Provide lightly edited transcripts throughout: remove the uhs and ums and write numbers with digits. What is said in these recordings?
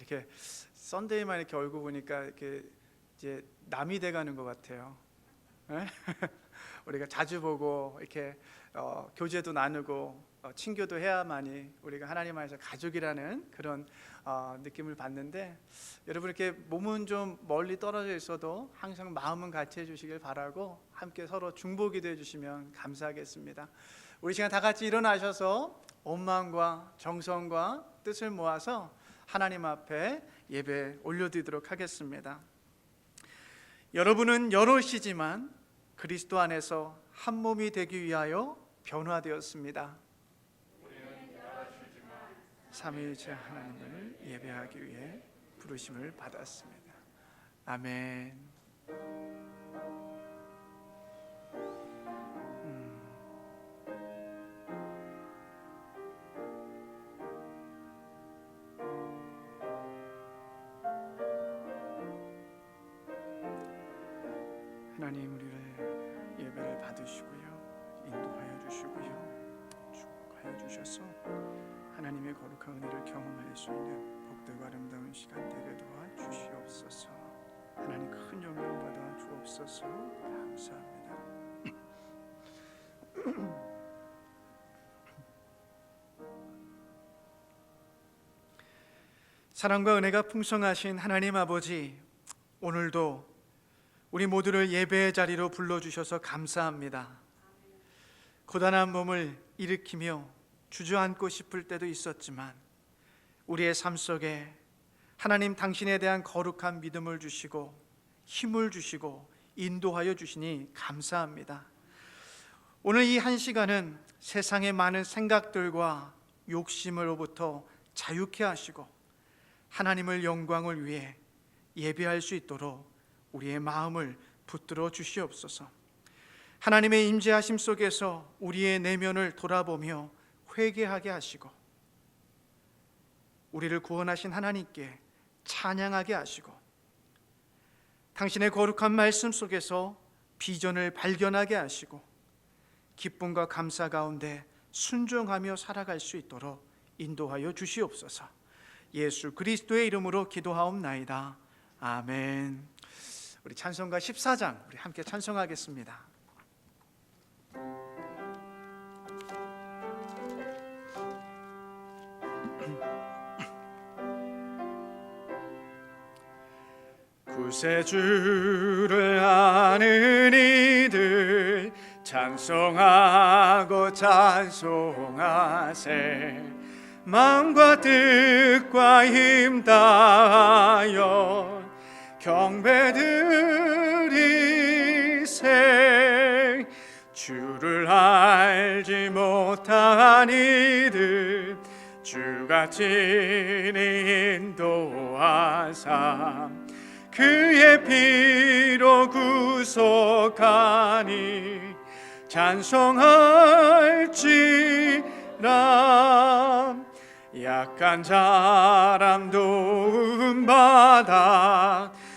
이렇게 썬데이만 이렇게 얼굴 보니까 이렇게 이제 남이 돼가는 것 같아요. 네? 우리가 자주 보고 이렇게 교제도 나누고 친교도 해야만이 우리가 하나님 안에서 가족이라는 그런 느낌을 받는데, 여러분 이렇게 몸은 좀 멀리 떨어져 있어도 항상 마음은 같이 해주시길 바라고 함께 서로 중보기도해 주시면 감사하겠습니다. 우리 시간 다 같이 일어나셔서 온 마음과 정성과 뜻을 모아서 하나님 앞에 예배 올려드리도록 하겠습니다. 여러분은 여럿이지만 그리스도 안에서 한 몸이 되기 위하여 변화되었습니다. 삼위일체 하나님을 예배하기 위해 부르심을 받았습니다. 아멘. 하나님, 우리를 예배를 받으시고요, 인도하여 주시고요, 축복하여 주셔서 하나님의 거룩한 은혜를 경험할 수 있는 복되고 아름다운 시간 되게 도와 주시옵소서. 하나님 큰 영광 받아 주옵소서. 감사합니다. 사랑과 은혜가 풍성하신 하나님 아버지, 오늘도 우리 모두를 예배의 자리로 불러주셔서 감사합니다. 고단한 몸을 일으키며 주저앉고 싶을 때도 있었지만 우리의 삶 속에 하나님 당신에 대한 거룩한 믿음을 주시고 힘을 주시고 인도하여 주시니 감사합니다. 오늘 이 한 시간은 세상의 많은 생각들과 욕심으로부터 자유케 하시고 하나님을 영광을 위해 예배할 수 있도록 우리의 마음을 붙들어 주시옵소서. 하나님의 임재하심 속에서 우리의 내면을 돌아보며 회개하게 하시고 우리를 구원하신 하나님께 찬양하게 하시고 당신의 거룩한 말씀 속에서 비전을 발견하게 하시고 기쁨과 감사 가운데 순종하며 살아갈 수 있도록 인도하여 주시옵소서. 예수 그리스도의 이름으로 기도하옵나이다. 아멘. 우리 찬송가 14장 우리 함께 찬송하겠습니다. 구세주를 아는 이들 찬송하고 찬송하세. 마음과 뜻과 힘 다하여 경배드리세. 주를 알지 못한 이들 주가 친히 인도하사 그의 피로 구속하니 찬송할지라. 약한 사람 도움받아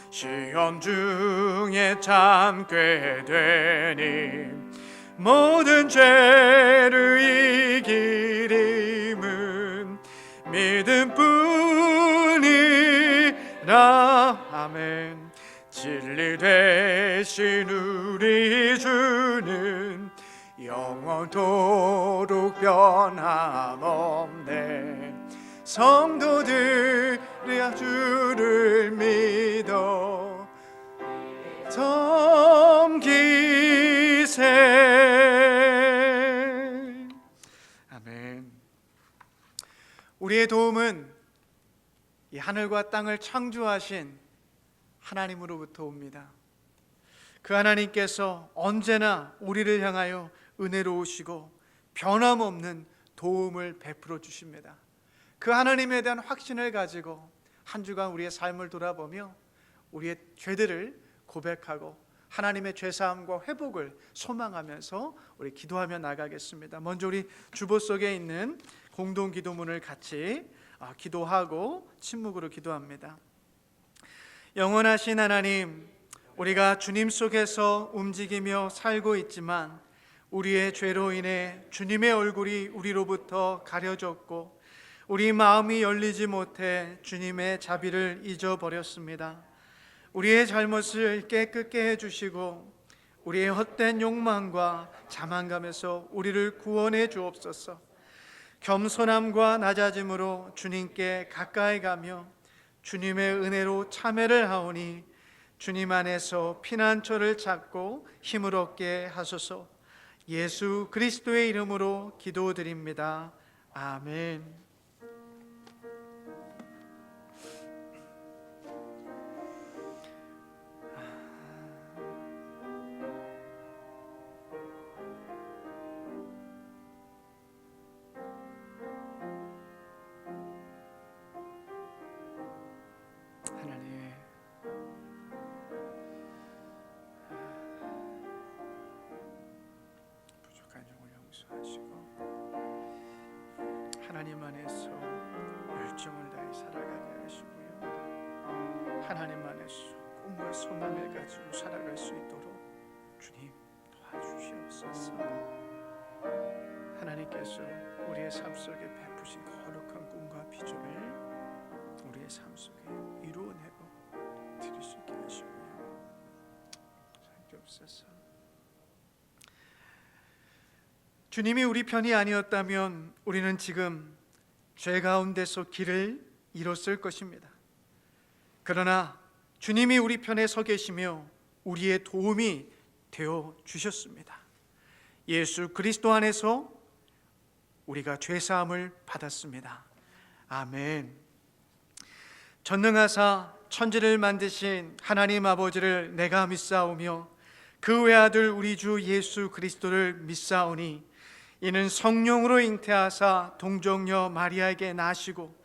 시험 중에 참게 되니 모든 죄를 이기림은 믿음뿐이라. 아멘. 진리 되신 우리 주는 영원토록 변함없네. 성도들이 주를 믿어 섬기세. 아멘. 우리의 도움은 이 하늘과 땅을 창조하신 하나님으로부터 옵니다. 그 하나님께서 언제나 우리를 향하여 은혜로우시고 변함없는 도움을 베풀어 주십니다. 그 하나님에 대한 확신을 가지고 한 주간 우리의 삶을 돌아보며 우리의 죄들을 고백하고 하나님의 죄사함과 회복을 소망하면서 우리 기도하며 나가겠습니다. 먼저 우리 주보 속에 있는 공동 기도문을 같이 기도하고 침묵으로 기도합니다. 영원하신 하나님, 우리가 주님 속에서 움직이며 살고 있지만 우리의 죄로 인해 주님의 얼굴이 우리로부터 가려졌고 우리 마음이 열리지 못해 주님의 자비를 잊어버렸습니다. 우리의 잘못을 깨끗게 해주시고 우리의 헛된 욕망과 자만감에서 우리를 구원해 주옵소서. 겸손함과 낮아짐으로 주님께 가까이 가며 주님의 은혜로 참회를 하오니 주님 안에서 피난처를 찾고 힘을 얻게 하소서. 예수 그리스도의 이름으로 기도드립니다. 아멘. 하나님, 부족한 영을 용서하시고 하나님 안에서 열정을 다해 살아가게 하시고요, 하나님 안에서 꿈과 소망을 가지고 살아갈 수 있도록 주님 도와주시옵소서. 하나님께서 우리의 삶 속에 베푸신 거룩한 꿈과 비전을 우리의 삶 속에 이루어내고 드릴 수 있게 하시고요, 살펴주옵소서. 주님이 우리 편이 아니었다면 우리는 지금 죄 가운데서 길을 잃었을 것입니다. 그러나 주님이 우리 편에 서 계시며 우리의 도움이 되어 주셨습니다. 예수 그리스도 안에서 우리가 죄 사함을 받았습니다. 아멘. 전능하사 천지를 만드신 하나님 아버지를 내가 믿사오며 그 외아들 우리 주 예수 그리스도를 믿사오니 이는 성령으로 잉태하사 동정녀 마리아에게 나시고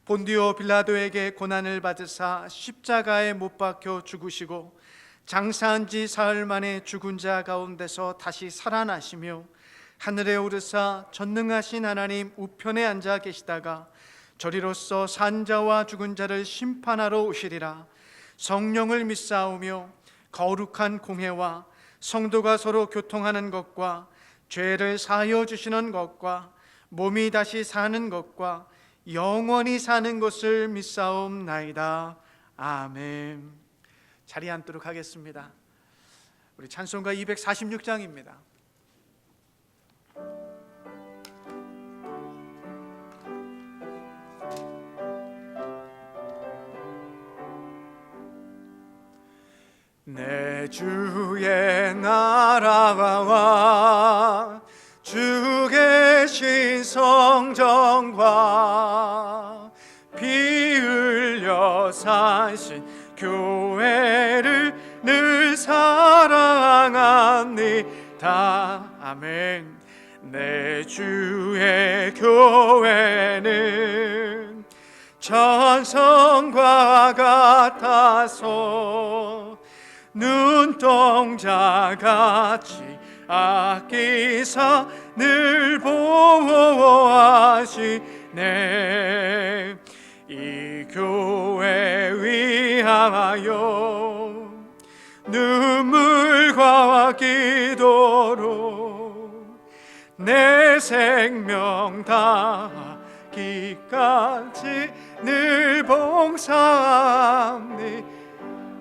본디오 빌라도에게 고난을 받으사 십자가에 못 박혀 죽으시고 장사한 지 사흘 만에 죽은 자 가운데서 다시 살아나시며 하늘에 오르사 전능하신 하나님 우편에 앉아 계시다가 저리로서 산 자와 죽은 자를 심판하러 오시리라. 성령을 믿사오며 거룩한 공회와 성도가 서로 교통하는 것과 죄를 사하여 주시는 것과 몸이 다시 사는 것과 영원히 사는 것을 믿사옵나이다. 아멘. 자리에 앉도록 하겠습니다. 우리 찬송가 246장입니다. 내 주의 나라와 주 계신 성전과 피 흘려 사신 교회를 늘 사랑합니다. 아멘. 내 주의 교회는 천성과 같아서 눈동자같이 아끼사 늘 보호하시네. 이 교회 위하여 눈물과 기도로 내 생명 다하기까지 늘 봉사합니.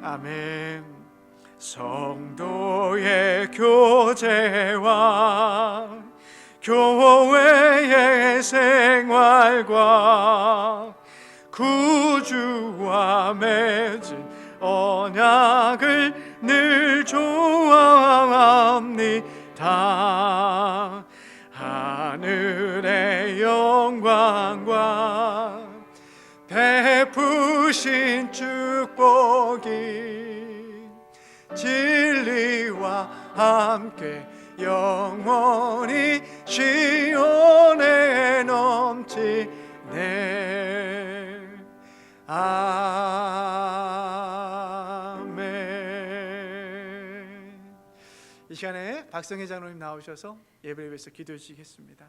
아멘. 성도의 교제와 교회의 생활과 구주와 맺은 언약을 늘 좋아합니다. 하늘의 영광과 베푸신 축복이 진리와 함께 영원히 시온에 넘치네. 아멘. 이 시간에 박성혜 장로님 나오셔서 예배를 위해서 기도해 주시겠습니다.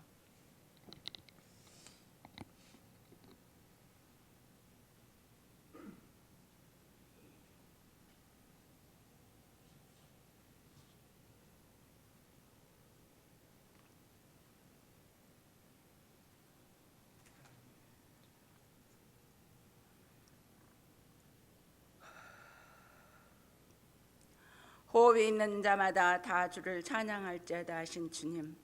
호흡이 있는 자마다 다 주를 찬양할지어다 하신 주님,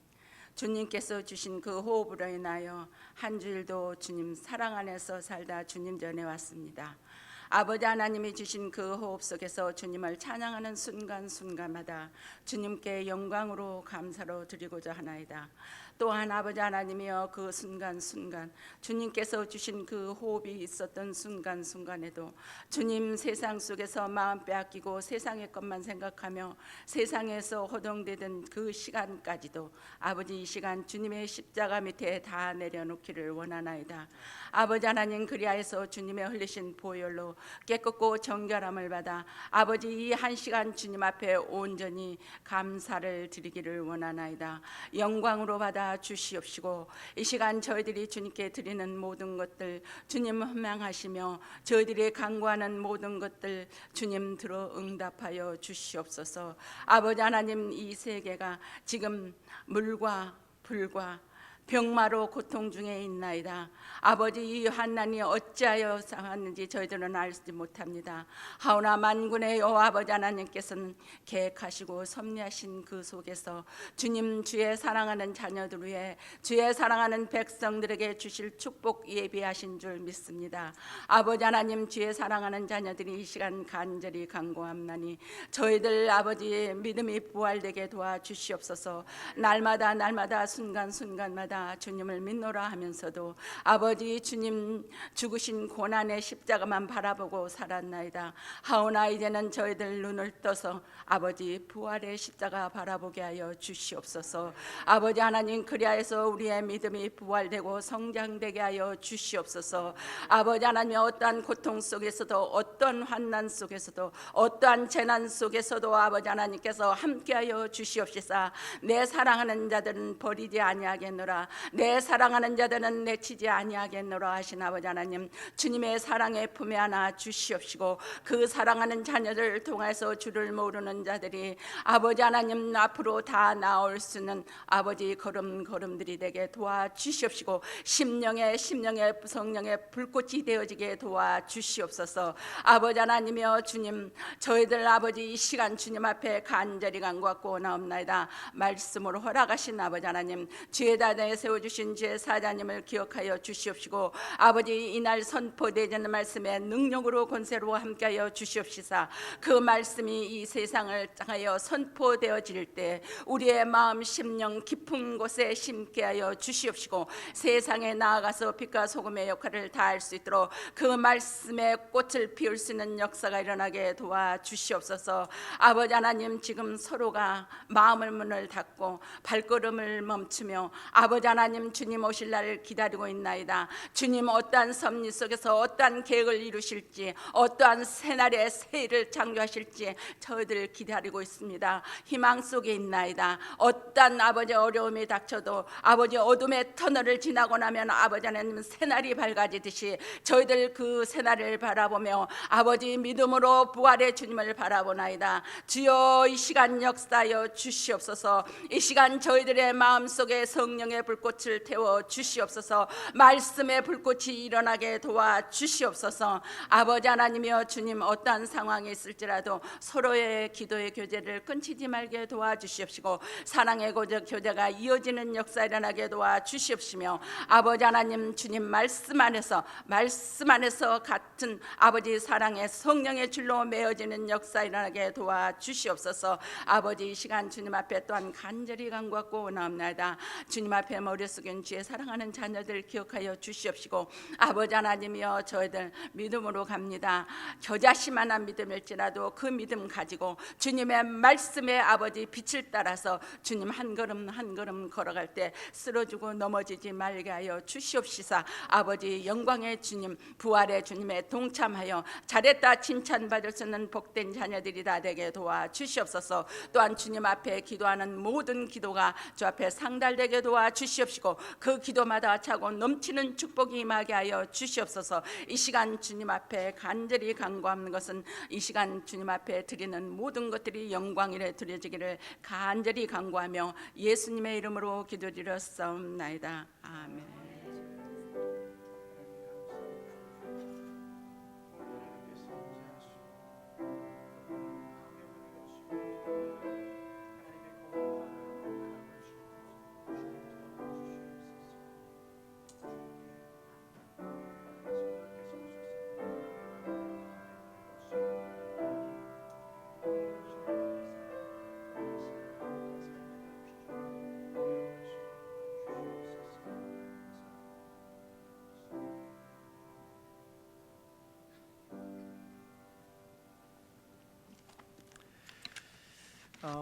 주님께서 주신 그 호흡으로 인하여 한 주일도 주님 사랑 안에서 살다 주님 전에 왔습니다. 아버지 하나님이 주신 그 호흡 속에서 주님을 찬양하는 순간순간마다 주님께 영광으로 감사로 드리고자 하나이다. 또한 아버지 하나님이여, 그 순간순간 주님께서 주신 그 호흡이 있었던 순간순간에도 주님 세상 속에서 마음 빼앗기고 세상의 것만 생각하며 세상에서 호동되던 그 시간까지도 아버지, 이 시간 주님의 십자가 밑에 다 내려놓기를 원하나이다. 아버지 하나님, 그리하여서 주님의 흘리신 보혈로 깨끗고 정결함을 받아 아버지, 이 한 시간 주님 앞에 온전히 감사를 드리기를 원하나이다. 영광으로 받아 주시옵시고, 이 시간 저희들이 주님께 드리는 모든 것들 주님 흠양하시며 저희들이 간구하는 모든 것들 주님 들어 응답하여 주시옵소서. 아버지 하나님, 이 세계가 지금 물과 불과 병마로 고통 중에 있나이다. 아버지, 이 환난이 어찌하여 상하는지 저희들은 알지 못합니다. 하오나 만군의 여호와 아버지 하나님께서는 계획하시고 섭리하신 그 속에서 주님, 주의 사랑하는 자녀들 위해, 주의 사랑하는 백성들에게 주실 축복 예비하신 줄 믿습니다. 아버지 하나님, 주의 사랑하는 자녀들이 이 시간 간절히 간구함나니 저희들 아버지 믿음이 부활되게 도와주시옵소서. 날마다 순간순간마다 주님을 믿노라 하면서도 아버지, 주님 죽으신 고난의 십자가만 바라보고 살았나이다. 하오나 이제는 저희들 눈을 떠서 아버지 부활의 십자가 바라보게 하여 주시옵소서. 아버지 하나님, 그리하여서 우리의 믿음이 부활되고 성장되게 하여 주시옵소서. 아버지 하나님, 어떠한 고통 속에서도, 어떠한 환난 속에서도, 어떠한 재난 속에서도 아버지 하나님께서 함께하여 주시옵시사. 내 사랑하는 자들은 버리지 아니하겠노라, 내 사랑하는 자들은 내치지 아니하겠노라 하신 아버지 하나님, 주님의 사랑의 품에 안아 주시옵시고, 그 사랑하는 자녀들을 통해서 주를 모르는 자들이 아버지 하나님 앞으로 다 나올 수 있는 아버지 걸음들이 되게 도와주시옵시고, 심령의 성령의 불꽃이 되어지게 도와주시옵소서. 아버지 하나님이여, 주님 저희들 아버지 이 시간 주님 앞에 간절히 간구하고 나옵나이다. 말씀으로 허락하신 아버지 하나님, 주의 다단에 세워주신 주의 사자님을 기억하여 주시옵시고, 아버지 이날 선포되는 말씀의 능력으로 권세로 함께하여 주시옵시사. 그 말씀이 이 세상을 향하여 선포되어질 때 우리의 마음 심령 깊은 곳에 심게 하여 주시옵시고, 세상에 나아가서 빛과 소금의 역할을 다할 수 있도록 그 말씀의 꽃을 피울 수 있는 역사가 일어나게 도와주시옵소서. 아버지 하나님, 지금 서로가 마음을 문을 닫고 발걸음을 멈추며 아버지 하나님 주님 오실 날을 기다리고 있나이다. 주님 어떠한 섭리 속에서 어떠한 계획을 이루실지, 어떠한 새날의 새일을 창조하실지 저희들 기다리고 있습니다. 희망 속에 있나이다. 어떠한 아버지 어려움이 닥쳐도 아버지 어둠의 터널을 지나고 나면 아버지 하나님 새날이 밝아지듯이 저희들 그 새날을 바라보며 아버지 믿음으로 부활의 주님을 바라보나이다. 주여 이 시간 역사하여 주시옵소서. 이 시간 저희들의 마음속에 성령의 불꽃을 태워 주시옵소서. 말씀의 불꽃이 일어나게 도와주시옵소서. 아버지 하나님이여, 주님 어떠한 상황이 있을지라도 서로의 기도의 교제를 끊치지 말게 도와주시옵시고, 사랑의 교제가 이어지는 역사 일어나게 도와주시옵시며, 아버지 하나님 주님 말씀 안에서 같은 아버지 사랑의 성령의 줄로 메어지는 역사 일어나게 도와주시옵소서. 아버지 이 시간 주님 앞에 또한 간절히 간구하고 나옵나이다. 주님 앞에 머리 숙인 주의 사랑하는 자녀들 기억하여 주시옵시고, 아버지 하나님이여, 저희들 믿음으로 갑니다. 겨자씨만한 믿음일지라도 그 믿음 가지고 주님의 말씀에 아버지 빛을 따라서 주님 한 걸음 한 걸음 걸어갈 때 쓰러지고 넘어지지 말게 하여 주시옵시사. 아버지 영광의 주님, 부활의 주님에 동참하여 잘했다 칭찬받을 수 있는 복된 자녀들이 다 되게 도와주시옵소서. 또한 주님 앞에 기도하는 모든 기도가 주 앞에 상달되게 도와주시옵시고, 그 기도마다 차고 넘치는 축복이 임하게 하여 주시옵소서. 이 시간 주님 앞에 간절히 간구하는 것은 이 시간 주님 앞에 드리는 모든 것들이 영광이래 드려지기를 간절히 간구하며 예수님의 이름으로 기도드렸사옵나이다. 아멘.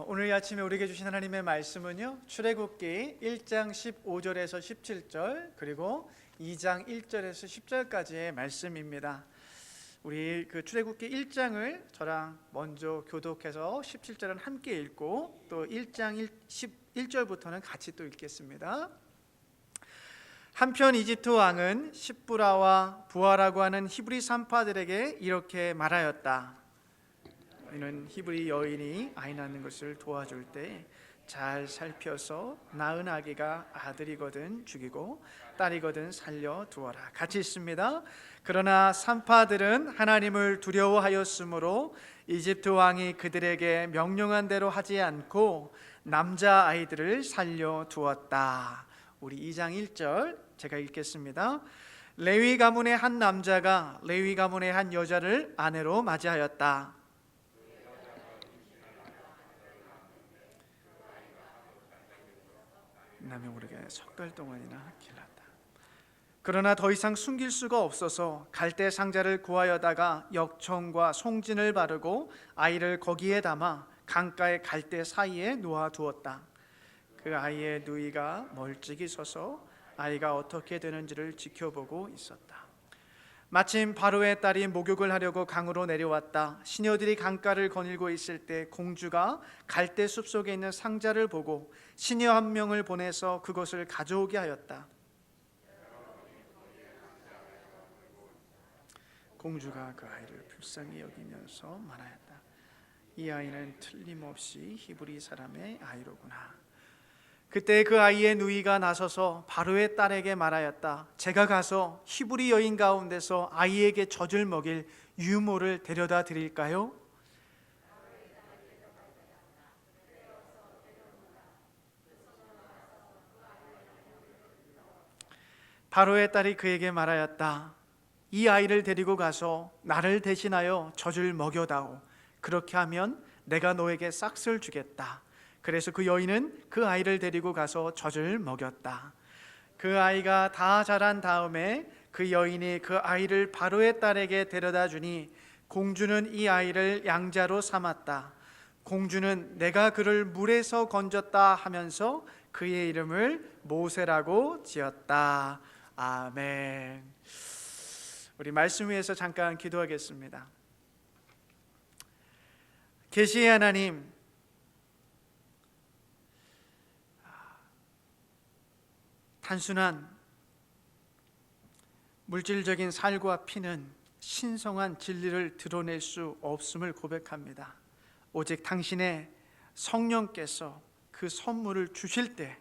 오늘 아침에 우리에게 주신 하나님의 말씀은요, 출애굽기 1장 15절에서 17절 그리고 2장 1절에서 10절까지의 말씀입니다. 우리 그 출애굽기 1장을 저랑 먼저 교독해서 17절은 함께 읽고 또 1장 11절부터는 같이 또 읽겠습니다. 한편 이집트 왕은 십부라와 부하라고 하는 히브리 산파들에게 이렇게 말하였다. 이는 히브리 여인이 아이 낳는 것을 도와줄 때 잘 살펴서 낳은 아기가 아들이거든 죽이고 딸이거든 살려 두어라. 같이 있습니다. 그러나 산파들은 하나님을 두려워하였으므로 이집트 왕이 그들에게 명령한 대로 하지 않고 남자 아이들을 살려 두었다. 우리 2장 1절 제가 읽겠습니다. 레위 가문의 한 남자가 레위 가문의 한 여자를 아내로 맞이하였다. 남이 모르게 석 달 동안이나 길렀다. 그러나 더 이상 숨길 수가 없어서 갈대 상자를 구하여다가 역청과 송진을 바르고 아이를 거기에 담아 강가의 갈대 사이에 놓아 두었다. 그 아이의 누이가 멀찍이 서서 아이가 어떻게 되는지를 지켜보고 있었다. 마침 바로의 딸이 목욕을 하려고 강으로 내려왔다. 시녀들이 강가를 거닐고 있을 때 공주가 갈대 숲속에 있는 상자를 보고 시녀 한 명을 보내서 그것을 가져오게 하였다. 공주가 그 아이를 불쌍히 여기면서 말하였다. 이 아이는 틀림없이 히브리 사람의 아이로구나. 그때 그 아이의 누이가 나서서 바로의 딸에게 말하였다. 제가 가서 히브리 여인 가운데서 아이에게 젖을 먹일 유모를 데려다 드릴까요? 바로의 딸이 그에게 말하였다. 이 아이를 데리고 가서 나를 대신하여 젖을 먹여다오. 그렇게 하면 내가 너에게 싹스를 주겠다. 그래서 그 여인은 그 아이를 데리고 가서 젖을 먹였다. 그 아이가 다 자란 다음에 그 여인이 그 아이를 바로의 딸에게 데려다 주니 공주는 이 아이를 양자로 삼았다. 공주는 내가 그를 물에서 건졌다 하면서 그의 이름을 모세라고 지었다. 아멘. 우리 말씀 위에서 잠깐 기도하겠습니다. 계시의 하나님, 단순한 물질적인 살과 피는 신성한 진리를 드러낼 수 없음을 고백합니다. 오직 당신의 성령께서 그 선물을 주실 때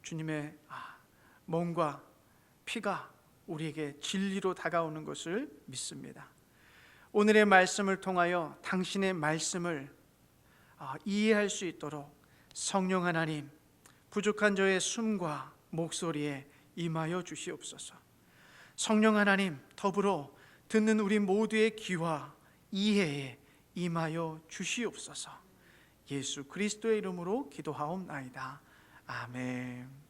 주님의 몸과 피가 우리에게 진리로 다가오는 것을 믿습니다. 오늘의 말씀을 통하여 당신의 말씀을 이해할 수 있도록 성령 하나님, 부족한 저의 숨과 목소리에 임하여 주시옵소서. 성령 하나님, 더불어 듣는 우리 모두의 귀와 이해에 임하여 주시옵소서. 예수 그리스도의 이름으로 기도하옵나이다. 아멘.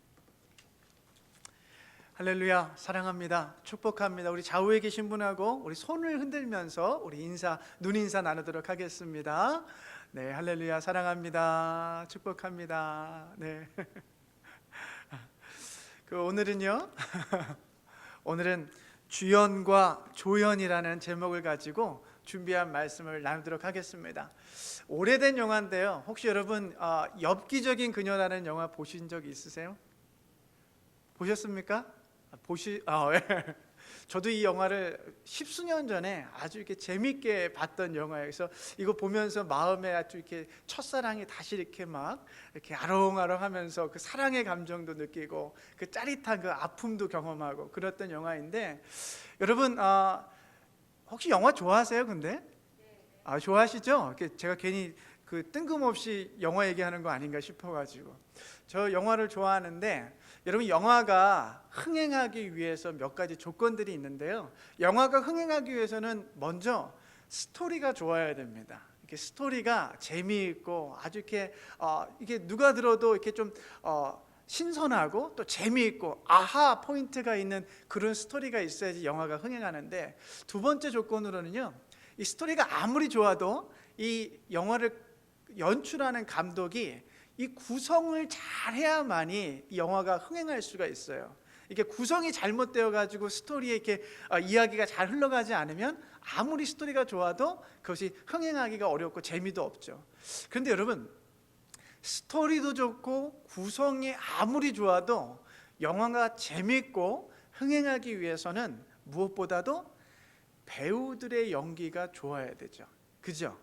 할렐루야. 사랑합니다. 축복합니다. 우리 좌우에 계신 분하고 우리 손을 흔들면서 우리 눈 인사 나누도록 하겠습니다. 네, 할렐루야. 사랑합니다. 축복합니다. 네. 오늘은요. 오늘은 주연과 조연이라는 제목을 가지고 준비한 말씀을 나누도록 하겠습니다. 오래된 영화인데요. 혹시 여러분 엽기적인 그녀라는 영화 보신 적 있으세요? 보셨습니까? 예. 저도 이 영화를 십수년 전에 아주 이렇게 재밌게 봤던 영화예요. 그래서 이거 보면서 마음에 아주 이렇게 첫사랑이 다시 이렇게 막 이렇게 아롱아롱하면서 그 사랑의 감정도 느끼고 그 짜릿한 그 아픔도 경험하고 그랬던 영화인데, 여러분 혹시 영화 좋아하세요? 근데 좋아하시죠? 제가 괜히 그 뜬금없이 영화 얘기하는 거 아닌가 싶어가지고. 저 영화를 좋아하는데, 여러분 영화가 흥행하기 위해서 몇 가지 조건들이 있는데요. 영화가 흥행하기 위해서는 먼저 스토리가 좋아야 됩니다. 이렇게 스토리가 재미있고 아주 이렇게 이게 누가 들어도 이렇게 좀 신선하고 또 재미있고 아하 포인트가 있는 그런 스토리가 있어야지 영화가 흥행하는데, 두 번째 조건으로는요, 이 스토리가 아무리 좋아도 이 영화를 연출하는 감독이 이 구성을 잘 해야만이 이 영화가 흥행할 수가 있어요. 이게 구성이 잘못되어 가지고 스토리에 이렇게 이야기가 잘 흘러가지 않으면 아무리 스토리가 좋아도 그것이 흥행하기가 어렵고 재미도 없죠. 그런데 여러분, 스토리도 좋고 구성이 아무리 좋아도 영화가 재밌고 흥행하기 위해서는 무엇보다도 배우들의 연기가 좋아야 되죠. 그죠?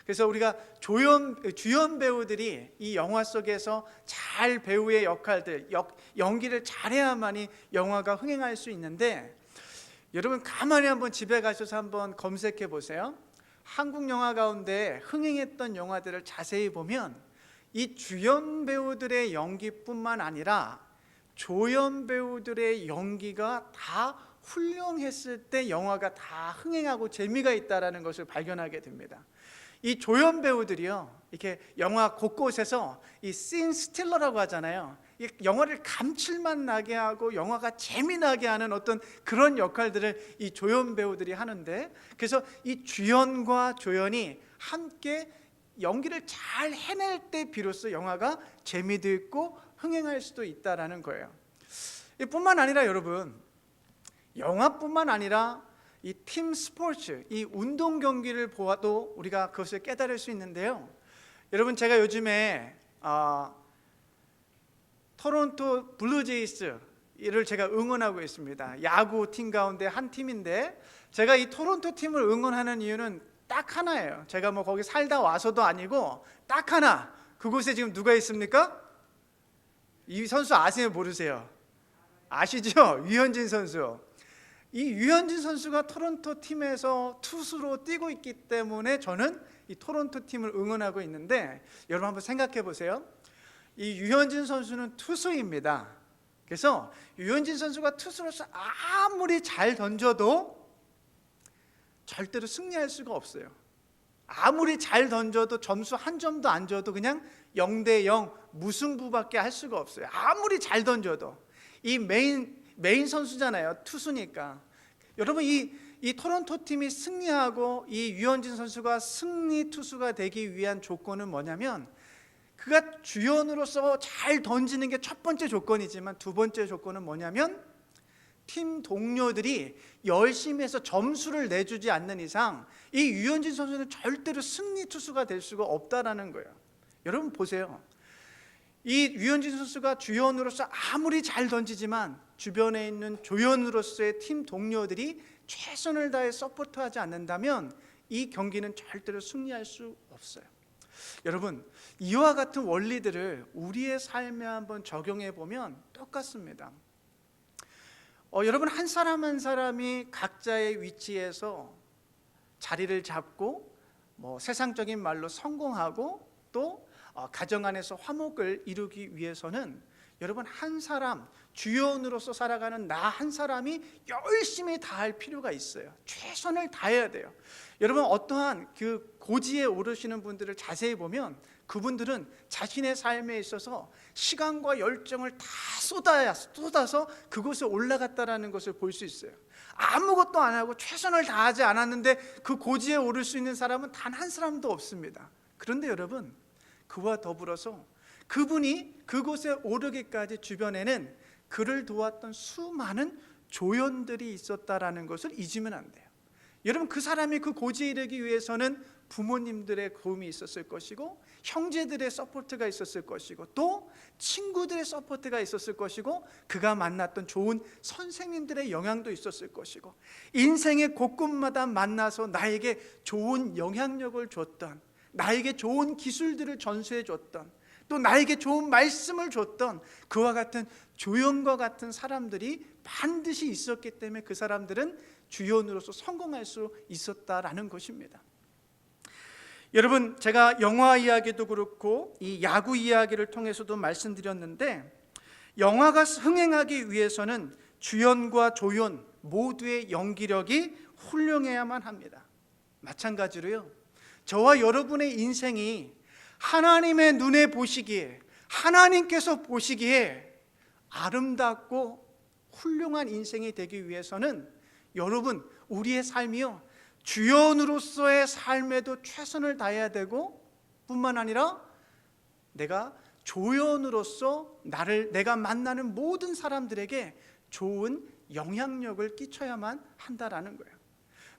그래서 우리가 주연 배우들이 이 영화 속에서 잘 배우의 역할들, 연기를 잘해야만이 영화가 흥행할 수 있는데, 여러분 가만히 한번 집에 가셔서 한번 검색해 보세요. 한국 영화 가운데 흥행했던 영화들을 자세히 보면 이 주연 배우들의 연기뿐만 아니라 조연 배우들의 연기가 다 훌륭했을 때 영화가 다 흥행하고 재미가 있다라는 것을 발견하게 됩니다. 이 조연 배우들이요, 이렇게 영화 곳곳에서 이 씬 스틸러라고 하잖아요. 이 영화를 감칠맛 나게 하고 영화가 재미나게 하는 어떤 그런 역할들을 이 조연 배우들이 하는데, 그래서 이 주연과 조연이 함께 연기를 잘 해낼 때 비로소 영화가 재미도 있고 흥행할 수도 있다라는 거예요. 뿐만 아니라 여러분, 영화뿐만 아니라 이 팀 스포츠, 이 운동 경기를 보아도 우리가 그것을 깨달을 수 있는데요. 여러분, 제가 요즘에 토론토 블루제이스를 제가 응원하고 있습니다. 야구 팀 가운데 한 팀인데, 제가 이 토론토 팀을 응원하는 이유는 딱 하나예요. 제가 뭐 거기 살다 와서도 아니고 딱 하나. 그곳에 지금 누가 있습니까? 이 선수 아세요, 모르세요? 아시죠? 유현진 선수. 이 유현진 선수가 토론토 팀에서 투수로 뛰고 있기 때문에 저는 이 토론토 팀을 응원하고 있는데, 여러분 한번 생각해 보세요. 이 유현진 선수는 투수입니다. 그래서 유현진 선수가 투수로서 아무리 잘 던져도 절대로 승리할 수가 없어요. 아무리 잘 던져도 점수 한 점도 안 줘도 그냥 0대0 무승부밖에 할 수가 없어요. 아무리 잘 던져도. 이 메인 선수잖아요. 투수니까. 여러분, 이 토론토 팀이 승리하고 이 유현진 선수가 승리 투수가 되기 위한 조건은 뭐냐면, 그가 주연으로서 잘 던지는 게 첫 번째 조건이지만 두 번째 조건은 뭐냐면, 팀 동료들이 열심히 해서 점수를 내주지 않는 이상 이 유현진 선수는 절대로 승리 투수가 될 수가 없다라는 거예요. 여러분 보세요. 이 유현진 선수가 주연으로서 아무리 잘 던지지만 주변에 있는 조연으로서의 팀 동료들이 최선을 다해 서포트하지 않는다면 이 경기는 절대로 승리할 수 없어요. 여러분, 이와 같은 원리들을 우리의 삶에 한번 적용해 보면 똑같습니다. 여러분, 한 사람 한 사람이 각자의 위치에서 자리를 잡고 세상적인 말로 성공하고 또 가정 안에서 화목을 이루기 위해서는 여러분, 한 사람, 주연으로서 살아가는 나 한 사람이 열심히 다할 필요가 있어요. 최선을 다해야 돼요. 여러분, 어떠한 그 고지에 오르시는 분들을 자세히 보면 그분들은 자신의 삶에 있어서 시간과 열정을 다 쏟아서 그곳에 올라갔다라는 것을 볼 수 있어요. 아무것도 안 하고 최선을 다하지 않았는데 그 고지에 오를 수 있는 사람은 단 한 사람도 없습니다. 그런데 여러분, 그와 더불어서 그분이 그곳에 오르기까지 주변에는 그를 도왔던 수많은 조연들이 있었다라는 것을 잊으면 안 돼요. 여러분, 그 사람이 그 고지에 이르기 위해서는 부모님들의 도움이 있었을 것이고, 형제들의 서포트가 있었을 것이고, 또 친구들의 서포트가 있었을 것이고, 그가 만났던 좋은 선생님들의 영향도 있었을 것이고, 인생의 곳곳마다 만나서 나에게 좋은 영향력을 줬던, 나에게 좋은 기술들을 전수해 줬던, 또 나에게 좋은 말씀을 줬던 그와 같은 조연과 같은 사람들이 반드시 있었기 때문에 그 사람들은 주연으로서 성공할 수 있었다라는 것입니다. 여러분, 제가 영화 이야기도 그렇고 이 야구 이야기를 통해서도 말씀드렸는데, 영화가 흥행하기 위해서는 주연과 조연 모두의 연기력이 훌륭해야만 합니다. 마찬가지로요, 저와 여러분의 인생이 하나님의 눈에 보시기에, 하나님께서 보시기에 아름답고 훌륭한 인생이 되기 위해서는 여러분, 우리의 삶이요, 주연으로서의 삶에도 최선을 다해야 되고, 뿐만 아니라 내가 조연으로서 내가 만나는 모든 사람들에게 좋은 영향력을 끼쳐야만 한다라는 거예요.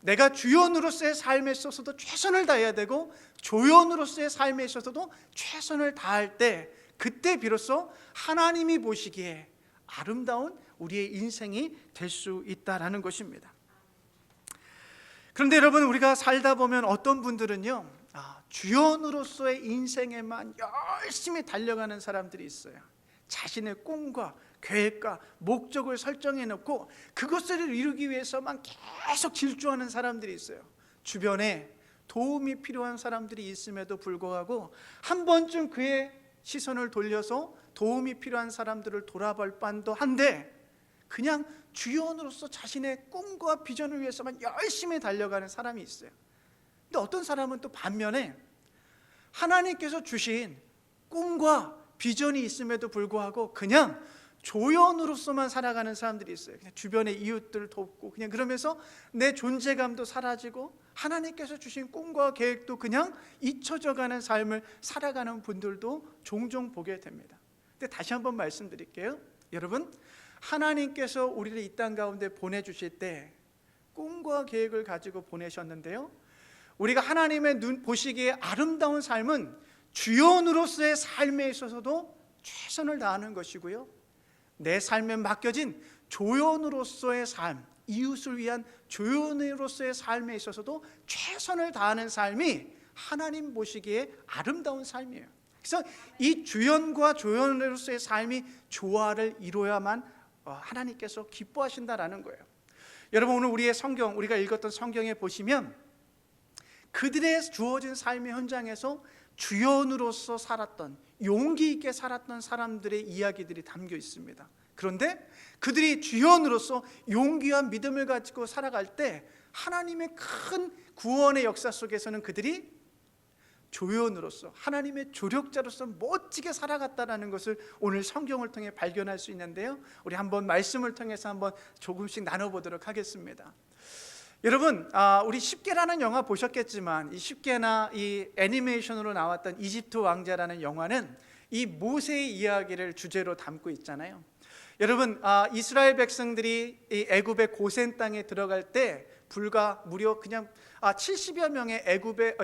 내가 주연으로서의 삶에 있어서도 최선을 다해야 되고 조연으로서의 삶에 있어서도 최선을 다할 때, 그때 비로소 하나님이 보시기에 아름다운 우리의 인생이 될 수 있다라는 것입니다. 그런데 여러분, 우리가 살다 보면 어떤 분들은요, 주연으로서의 인생에만 열심히 달려가는 사람들이 있어요. 자신의 꿈과 계획과 목적을 설정해 놓고 그것을 이루기 위해서만 계속 질주하는 사람들이 있어요. 주변에 도움이 필요한 사람들이 있음에도 불구하고 한 번쯤 그의 시선을 돌려서 도움이 필요한 사람들을 돌아볼 만도 한데, 그냥 주연으로서 자신의 꿈과 비전을 위해서만 열심히 달려가는 사람이 있어요. 근데 어떤 사람은 또 반면에 하나님께서 주신 꿈과 비전이 있음에도 불구하고 그냥 조연으로서만 살아가는 사람들이 있어요. 그냥 주변의 이웃들을 돕고 그냥 그러면서 내 존재감도 사라지고 하나님께서 주신 꿈과 계획도 그냥 잊혀져가는 삶을 살아가는 분들도 종종 보게 됩니다. 근데 다시 한번 말씀드릴게요. 여러분, 하나님께서 우리를 이 땅 가운데 보내주실 때 꿈과 계획을 가지고 보내셨는데요, 우리가 하나님의 눈 보시기에 아름다운 삶은 주연으로서의 삶에 있어서도 최선을 다하는 것이고요, 내 삶에 맡겨진 조연으로서의 삶, 이웃을 위한 조연으로서의 삶에 있어서도 최선을 다하는 삶이 하나님 보시기에 아름다운 삶이에요. 그래서 이 주연과 조연으로서의 삶이 조화를 이루어야만 하나님께서 기뻐하신다라는 거예요. 여러분, 오늘 우리가 읽었던 성경에 보시면 그들의 주어진 삶의 현장에서 주연으로서 살았던, 용기 있게 살았던 사람들의 이야기들이 담겨 있습니다. 그런데 그들이 주연으로서 용기와 믿음을 가지고 살아갈 때 하나님의 큰 구원의 역사 속에서는 그들이 조연으로서, 하나님의 조력자로서 멋지게 살아갔다는 것을 오늘 성경을 통해 발견할 수 있는데요, 우리 한번 말씀을 통해서 한번 조금씩 나눠보도록 하겠습니다. 여러분, 우리 10개라는 영화 보셨겠지만 이 10개나 이 애니메이션으로 나왔던 이집트 왕자라는 영화는 이 모세의 이야기를 주제로 담고 있잖아요. 여러분, 이스라엘 백성들이 이 애굽의 고센 땅에 들어갈 때 무려 그냥 70여 명의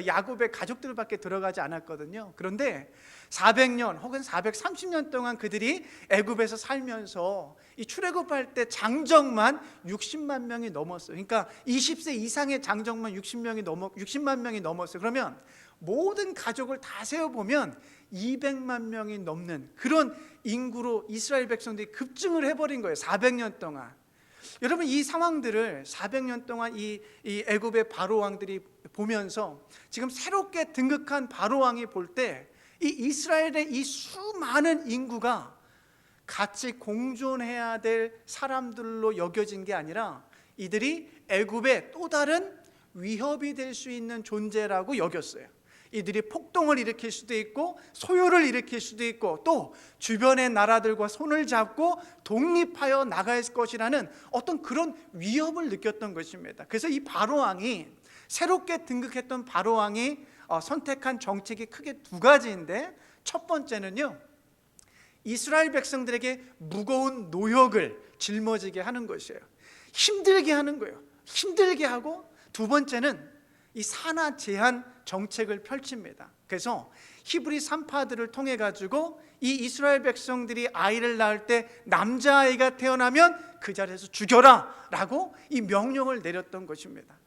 야곱의 가족들밖에 들어가지 않았거든요. 그런데 400년 혹은 430년 동안 그들이 애굽에서 살면서 이 출애굽할 때 장정만 60만 명이 넘었어요. 그러니까 20세 이상의 장정만 60만 명이 넘었어요. 그러면 모든 가족을 다 세어보면 200만 명이 넘는 그런 인구로 이스라엘 백성들이 급증을 해버린 거예요. 400년 동안. 여러분, 이 상황들을 400년 동안 이 애굽의 바로 왕들이 보면서 지금 새롭게 등극한 바로 왕이 볼 때 이 이스라엘의 이 수많은 인구가 같이 공존해야 될 사람들로 여겨진 게 아니라 이들이 애굽의 또 다른 위협이 될 수 있는 존재라고 여겼어요. 이들이 폭동을 일으킬 수도 있고 소요를 일으킬 수도 있고 또 주변의 나라들과 손을 잡고 독립하여 나갈 것이라는 어떤 그런 위협을 느꼈던 것입니다. 그래서 이 바로왕이, 새롭게 등극했던 바로왕이 선택한 정책이 크게 두 가지인데, 첫 번째는요, 이스라엘 백성들에게 무거운 노역을 짊어지게 하는 것이에요. 힘들게 하는 거예요. 힘들게 하고, 두 번째는 이 산하 제한 정책을 펼칩니다. 그래서 히브리 산파들을 통해 가지고 이 이스라엘 백성들이 아이를 낳을 때 남자아이가 태어나면 그 자리에서 죽여라 라고 이 명령을 내렸던 것입니다.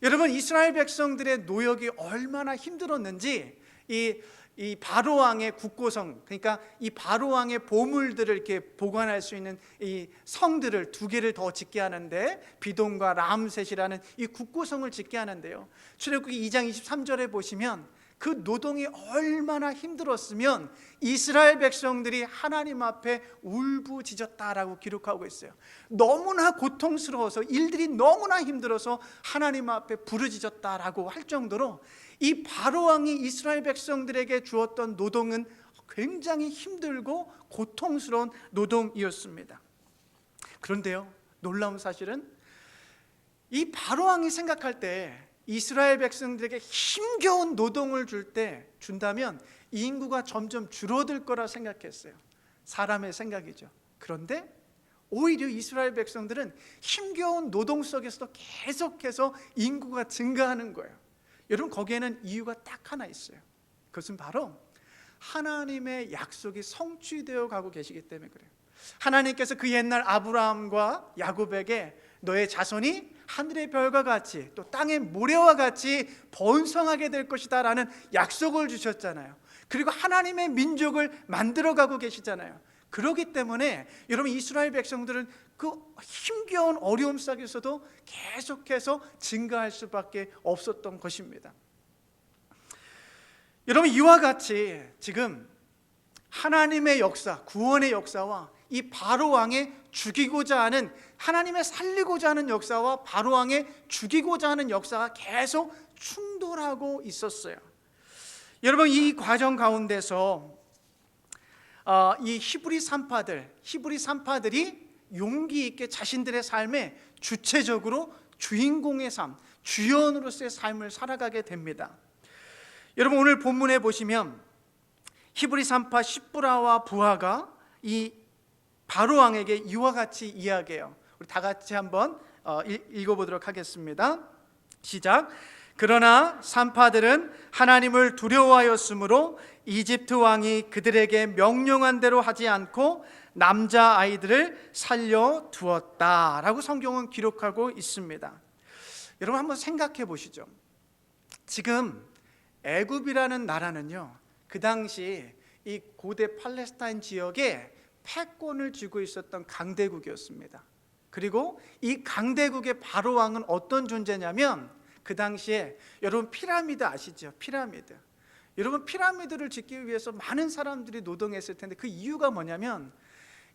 여러분, 이스라엘 백성들의 노역이 얼마나 힘들었는지 이 바로왕의 국고성, 그러니까 이 바로왕의 보물들을 이렇게 보관할 수 있는 이 성들을 2개를 더 짓게 하는데, 비돔과 람셋이라는 이 국고성을 짓게 하는데요, 출애굽기 2장 23절에 보시면 그 노동이 얼마나 힘들었으면 이스라엘 백성들이 하나님 앞에 울부짖었다라고 기록하고 있어요. 너무나 고통스러워서, 일들이 너무나 힘들어서 하나님 앞에 부르짖었다라고 할 정도로 이 바로왕이 이스라엘 백성들에게 주었던 노동은 굉장히 힘들고 고통스러운 노동이었습니다. 그런데요, 놀라운 사실은 이 바로왕이 생각할 때 이스라엘 백성들에게 힘겨운 노동을 준다면 이 인구가 점점 줄어들 거라 생각했어요. 사람의 생각이죠. 그런데 오히려 이스라엘 백성들은 힘겨운 노동 속에서도 계속해서 인구가 증가하는 거예요. 여러분, 거기에는 이유가 딱 하나 있어요. 그것은 바로 하나님의 약속이 성취되어 가고 계시기 때문에 그래요. 하나님께서 그 옛날 아브라함과 야곱에게 너의 자손이 하늘의 별과 같이 또 땅의 모래와 같이 번성하게 될 것이다 라는 약속을 주셨잖아요. 그리고 하나님의 민족을 만들어가고 계시잖아요. 그렇기 때문에 여러분, 이스라엘 백성들은 그 힘겨운 어려움 속에서도 계속해서 증가할 수밖에 없었던 것입니다. 여러분, 이와 같이 지금 하나님의 역사, 구원의 역사와 이 바로 왕의 죽이고자 하는, 하나님의 살리고자 하는 역사와 바로 왕의 죽이고자 하는 역사가 계속 충돌하고 있었어요. 여러분, 이 과정 가운데서 이 히브리 산파들이 용기 있게 자신들의 삶에 주체적으로 주인공의 삶, 주연으로서의 삶을 살아가게 됩니다. 여러분, 오늘 본문에 보시면 히브리 산파 시브라와 부하가 이 바로 왕에게 이와 같이 이야기해요. 우리 다 같이 한번 읽어보도록 하겠습니다. 시작. 그러나 산파들은 하나님을 두려워하였으므로 이집트 왕이 그들에게 명령한 대로 하지 않고 남자 아이들을 살려두었다라고 성경은 기록하고 있습니다. 여러분, 한번 생각해 보시죠. 지금 애굽이라는 나라는요, 그 당시 이 고대 팔레스타인 지역에 패권을 쥐고 있었던 강대국이었습니다. 그리고 이 강대국의 바로 왕은 어떤 존재냐면, 그 당시에 여러분 피라미드 아시죠? 피라미드. 여러분, 피라미드를 짓기 위해서 많은 사람들이 노동했을 텐데 그 이유가 뭐냐면,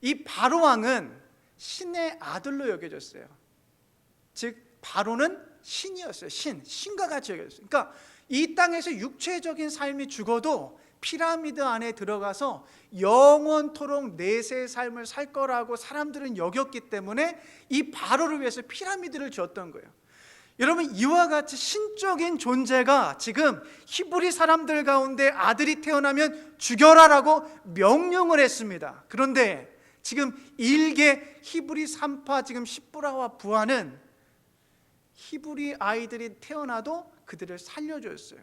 이 바로 왕은 신의 아들로 여겨졌어요. 즉 바로는 신이었어요. 신과 같이 여겨졌어요. 그러니까 이 땅에서 육체적인 삶이 죽어도 피라미드 안에 들어가서 영원토록 내세의 삶을 살 거라고 사람들은 여겼기 때문에 이 바로를 위해서 피라미드를 지었던 거예요. 여러분, 이와 같이 신적인 존재가 지금 히브리 사람들 가운데 아들이 태어나면 죽여라라고 명령을 했습니다. 그런데 지금 일개 히브리 산파 지금 시브라와 부하는 히브리 아이들이 태어나도 그들을 살려줬어요.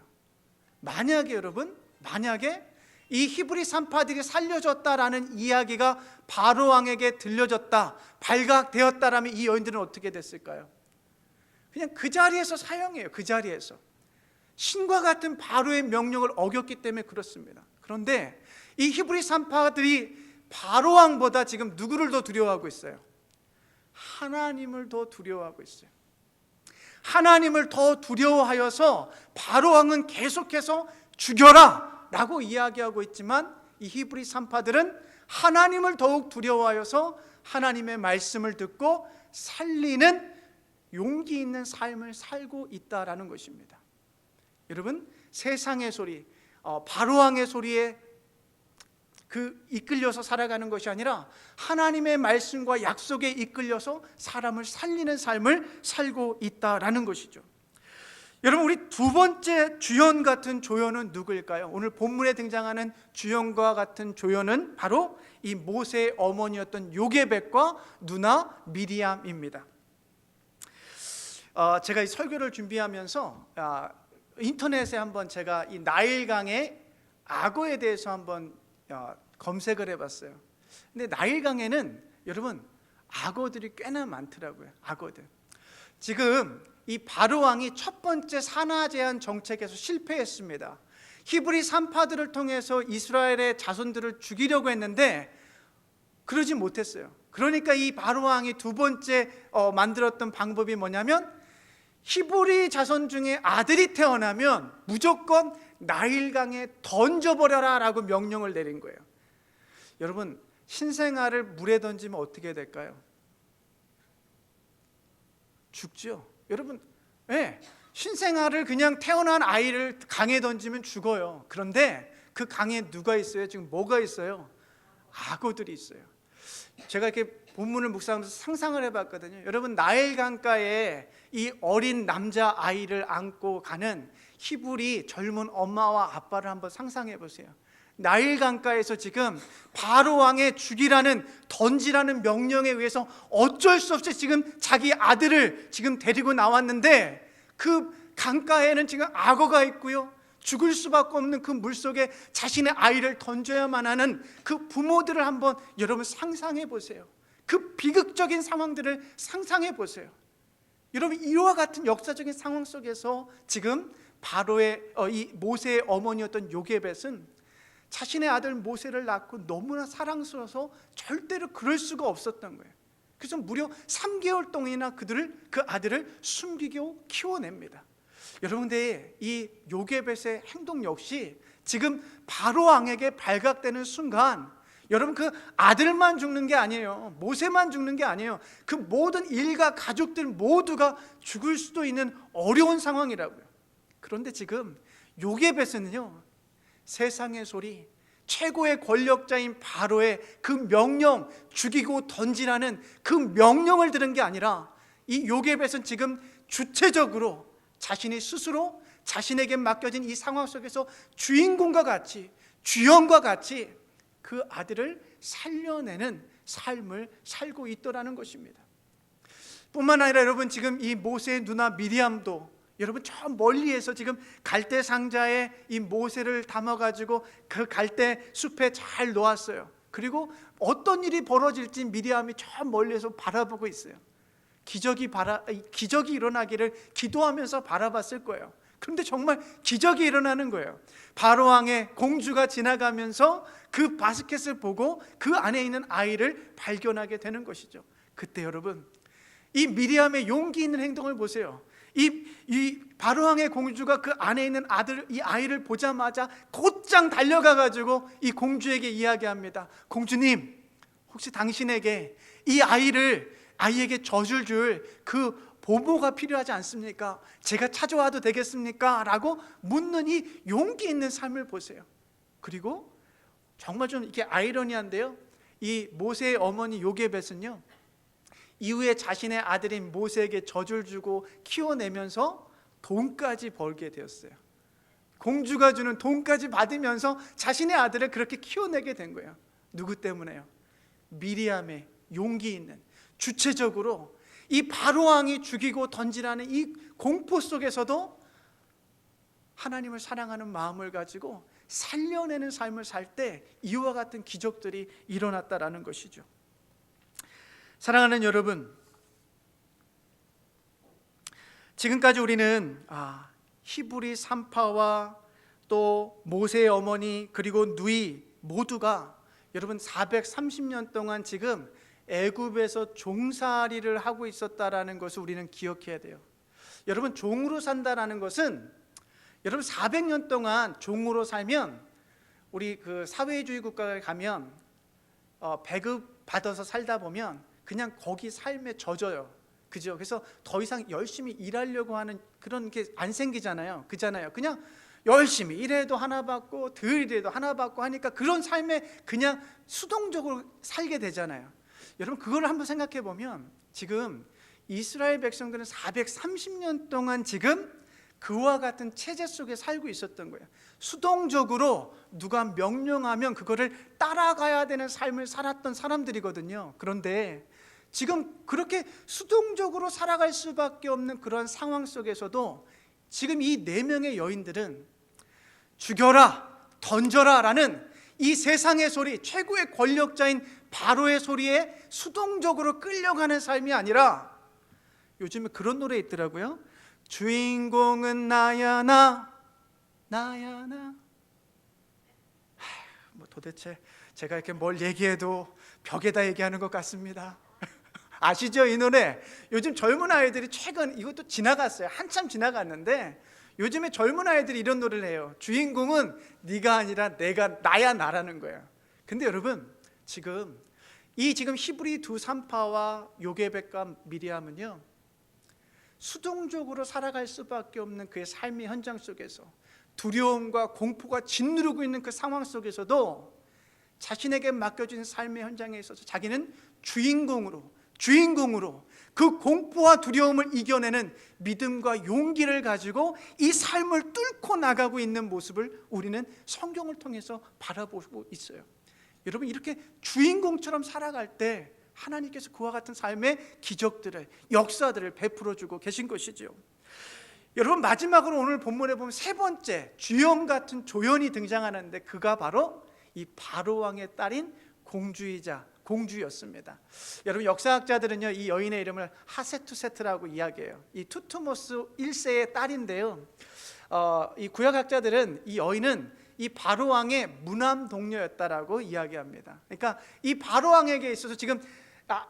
만약에 이 히브리 산파들이 살려줬다라는 이야기가 바로 왕에게 들려졌다, 발각되었다라면 이 여인들은 어떻게 됐을까요? 그냥 그 자리에서 사형해요. 그 자리에서 신과 같은 바로의 명령을 어겼기 때문에 그렇습니다. 그런데 이 히브리 산파들이 바로 왕보다 지금 누구를 더 두려워하고 있어요? 하나님을 더 두려워하고 있어요. 하나님을 더 두려워하여서 바로 왕은 계속해서 죽여라 라고 이야기하고 있지만, 이 히브리 산파들은 하나님을 더욱 두려워하여서 하나님의 말씀을 듣고 살리는 용기 있는 삶을 살고 있다라는 것입니다. 여러분, 세상의 소리, 바로 왕의 소리에 이끌려서 살아가는 것이 아니라 하나님의 말씀과 약속에 이끌려서 사람을 살리는 삶을 살고 있다라는 것이죠. 여러분, 우리 두 번째 주연 같은 조연은 누구일까요? 오늘 본문에 등장하는 주연과 같은 조연은 바로 이 모세의 어머니였던 요게벳과 누나 미리암입니다. 제가 이 설교를 준비하면서 인터넷에 한번 제가 이 나일강의 악어에 대해서 한번 검색을 해봤어요. 근데 나일강에는 여러분 악어들이 꽤나 많더라고요. 악어들. 지금 이 바로 왕이 첫 번째 산하 제한 정책에서 실패했습니다. 히브리 산파들을 통해서 이스라엘의 자손들을 죽이려고 했는데 그러지 못했어요. 그러니까 이 바로 왕이 두 번째 만들었던 방법이 뭐냐면, 히브리 자손 중에 아들이 태어나면 무조건 나일강에 던져버려라 라고 명령을 내린 거예요. 여러분, 신생아를 물에 던지면 어떻게 될까요? 죽죠. 여러분, 신생아를 그냥 태어난 아이를 강에 던지면 죽어요. 그런데 그 강에 누가 있어요? 지금 뭐가 있어요? 악어들이 있어요. 제가 이렇게 본문을 묵상하면서 상상을 해봤거든요. 여러분, 나일 강가에 이 어린 남자 아이를 안고 가는 히브리 젊은 엄마와 아빠를 한번 상상해 보세요. 나일 강가에서 지금 바로 왕의 죽이라는, 던지라는 명령에 의해서 어쩔 수 없이 지금 자기 아들을 지금 데리고 나왔는데, 그 강가에는 지금 악어가 있고요, 죽을 수밖에 없는 그 물속에 자신의 아이를 던져야만 하는 그 부모들을 한번 여러분 상상해 보세요. 그 비극적인 상황들을 상상해 보세요. 여러분, 이와 같은 역사적인 상황 속에서 지금 바로의 이 모세의 어머니였던 요게벳은 자신의 아들 모세를 낳고 너무나 사랑스러워서 절대로 그럴 수가 없었던 거예요. 그래서 무려 3개월 동안이나 그 아들을 숨기고 키워냅니다. 여러분, 근데 이 요게벳의 행동 역시 지금 바로 왕에게 발각되는 순간, 여러분, 그 아들만 죽는 게 아니에요. 모세만 죽는 게 아니에요. 그 모든 일가 가족들 모두가 죽을 수도 있는 어려운 상황이라고요. 그런데 지금 요게벳은요, 세상의 소리, 최고의 권력자인 바로의 그 명령, 죽이고 던지라는 그 명령을 들은 게 아니라, 이 요게벳은 지금 주체적으로 자신이 스스로 자신에게 맡겨진 이 상황 속에서 주인공과 같이, 주연과 같이 그 아들을 살려내는 삶을 살고 있더라는 것입니다. 뿐만 아니라 여러분, 지금 이 모세의 누나 미리암도 여러분 저 멀리에서 지금 갈대 상자에 이 모세를 담아가지고 그 갈대 숲에 잘 놓았어요. 그리고 어떤 일이 벌어질지 미리암이 저 멀리에서 바라보고 있어요. 기적이 일어나기를 기도하면서 바라봤을 거예요. 그런데 정말 기적이 일어나는 거예요. 바로왕의 공주가 지나가면서 그 바스켓을 보고 그 안에 있는 아이를 발견하게 되는 것이죠. 그때 여러분, 이 미리암의 용기 있는 행동을 보세요. 이 바로왕의 공주가 그 안에 있는 이 아이를 보자마자 곧장 달려가 가지고 이 공주에게 이야기합니다. 공주님, 혹시 당신에게 이 아이에게 젖을 줄 그 보모가 필요하지 않습니까? 제가 찾아와도 되겠습니까? 라고 묻는 이 용기 있는 삶을 보세요. 그리고 정말 좀 이렇게 아이러니한데요, 이 모세의 어머니 요게벳은요, 이후에 자신의 아들인 모세에게 젖을 주고 키워내면서 돈까지 벌게 되었어요. 공주가 주는 돈까지 받으면서 자신의 아들을 그렇게 키워내게 된 거예요. 누구 때문에요? 미리암의 용기 있는, 주체적으로 이 바로왕이 죽이고 던지라는 이 공포 속에서도 하나님을 사랑하는 마음을 가지고 살려내는 삶을 살 때 이와 같은 기적들이 일어났다라는 것이죠. 사랑하는 여러분, 지금까지 우리는 히브리 산파와 또 모세의 어머니 그리고 누이 모두가 여러분 430년 동안 지금 애굽에서 종살이를 하고 있었다라는 것을 우리는 기억해야 돼요. 여러분, 종으로 산다라는 것은 여러분 400년 동안 종으로 살면, 우리 그 사회주의 국가에 가면 배급 받아서 살다 보면 그냥 거기 삶에 젖어요. 그죠? 그래서 더 이상 열심히 일하려고 하는 그런 게 안 생기잖아요. 그잖아요. 그냥 열심히 일해도 하나 받고 덜 일해도 하나 받고 하니까 그런 삶에 그냥 수동적으로 살게 되잖아요. 여러분, 그걸 한번 생각해 보면 지금 이스라엘 백성들은 430년 동안 지금 그와 같은 체제 속에 살고 있었던 거예요. 수동적으로 누가 명령하면 그거를 따라가야 되는 삶을 살았던 사람들이거든요. 그런데 지금 그렇게 수동적으로 살아갈 수밖에 없는 그런 상황 속에서도 지금 이 4명의 여인들은 죽여라, 던져라 라는 이 세상의 소리, 최고의 권력자인 바로의 소리에 수동적으로 끌려가는 삶이 아니라, 요즘에 그런 노래 있더라고요. 주인공은 나야 나, 나야 나. 뭐 도대체 제가 이렇게 뭘 얘기해도 벽에다 얘기하는 것 같습니다. 아시죠, 이 노래? 요즘 젊은 아이들이 최근, 이것도 지나갔어요. 한참 지나갔는데 요즘에 젊은 아이들이 이런 노래를 해요. 주인공은 네가 아니라 나야 나라는 거예요. 근데 여러분, 지금 히브리 두 산파와 요게벳과 미리암은요, 수동적으로 살아갈 수밖에 없는 그의 삶의 현장 속에서 두려움과 공포가 짓누르고 있는 그 상황 속에서도 자신에게 맡겨진 삶의 현장에 있어서 자기는 주인공으로 그 공포와 두려움을 이겨내는 믿음과 용기를 가지고 이 삶을 뚫고 나가고 있는 모습을 우리는 성경을 통해서 바라보고 있어요. 여러분, 이렇게 주인공처럼 살아갈 때 하나님께서 그와 같은 삶의 기적들을, 역사들을 베풀어 주고 계신 것이지요. 여러분, 마지막으로 오늘 본문에 보면 세 번째 주연 같은 조연이 등장하는데 그가 바로 이 바로왕의 딸인 공주였습니다. 여러분, 역사학자들은요, 이 여인의 이름을 하세투세트라고 이야기해요. 이 투투모스 1세의 딸인데요, 이 구약학자들은 이 여인은 이 바로왕의 무남 동료였다라고 이야기합니다. 그러니까 이 바로왕에게 있어서 지금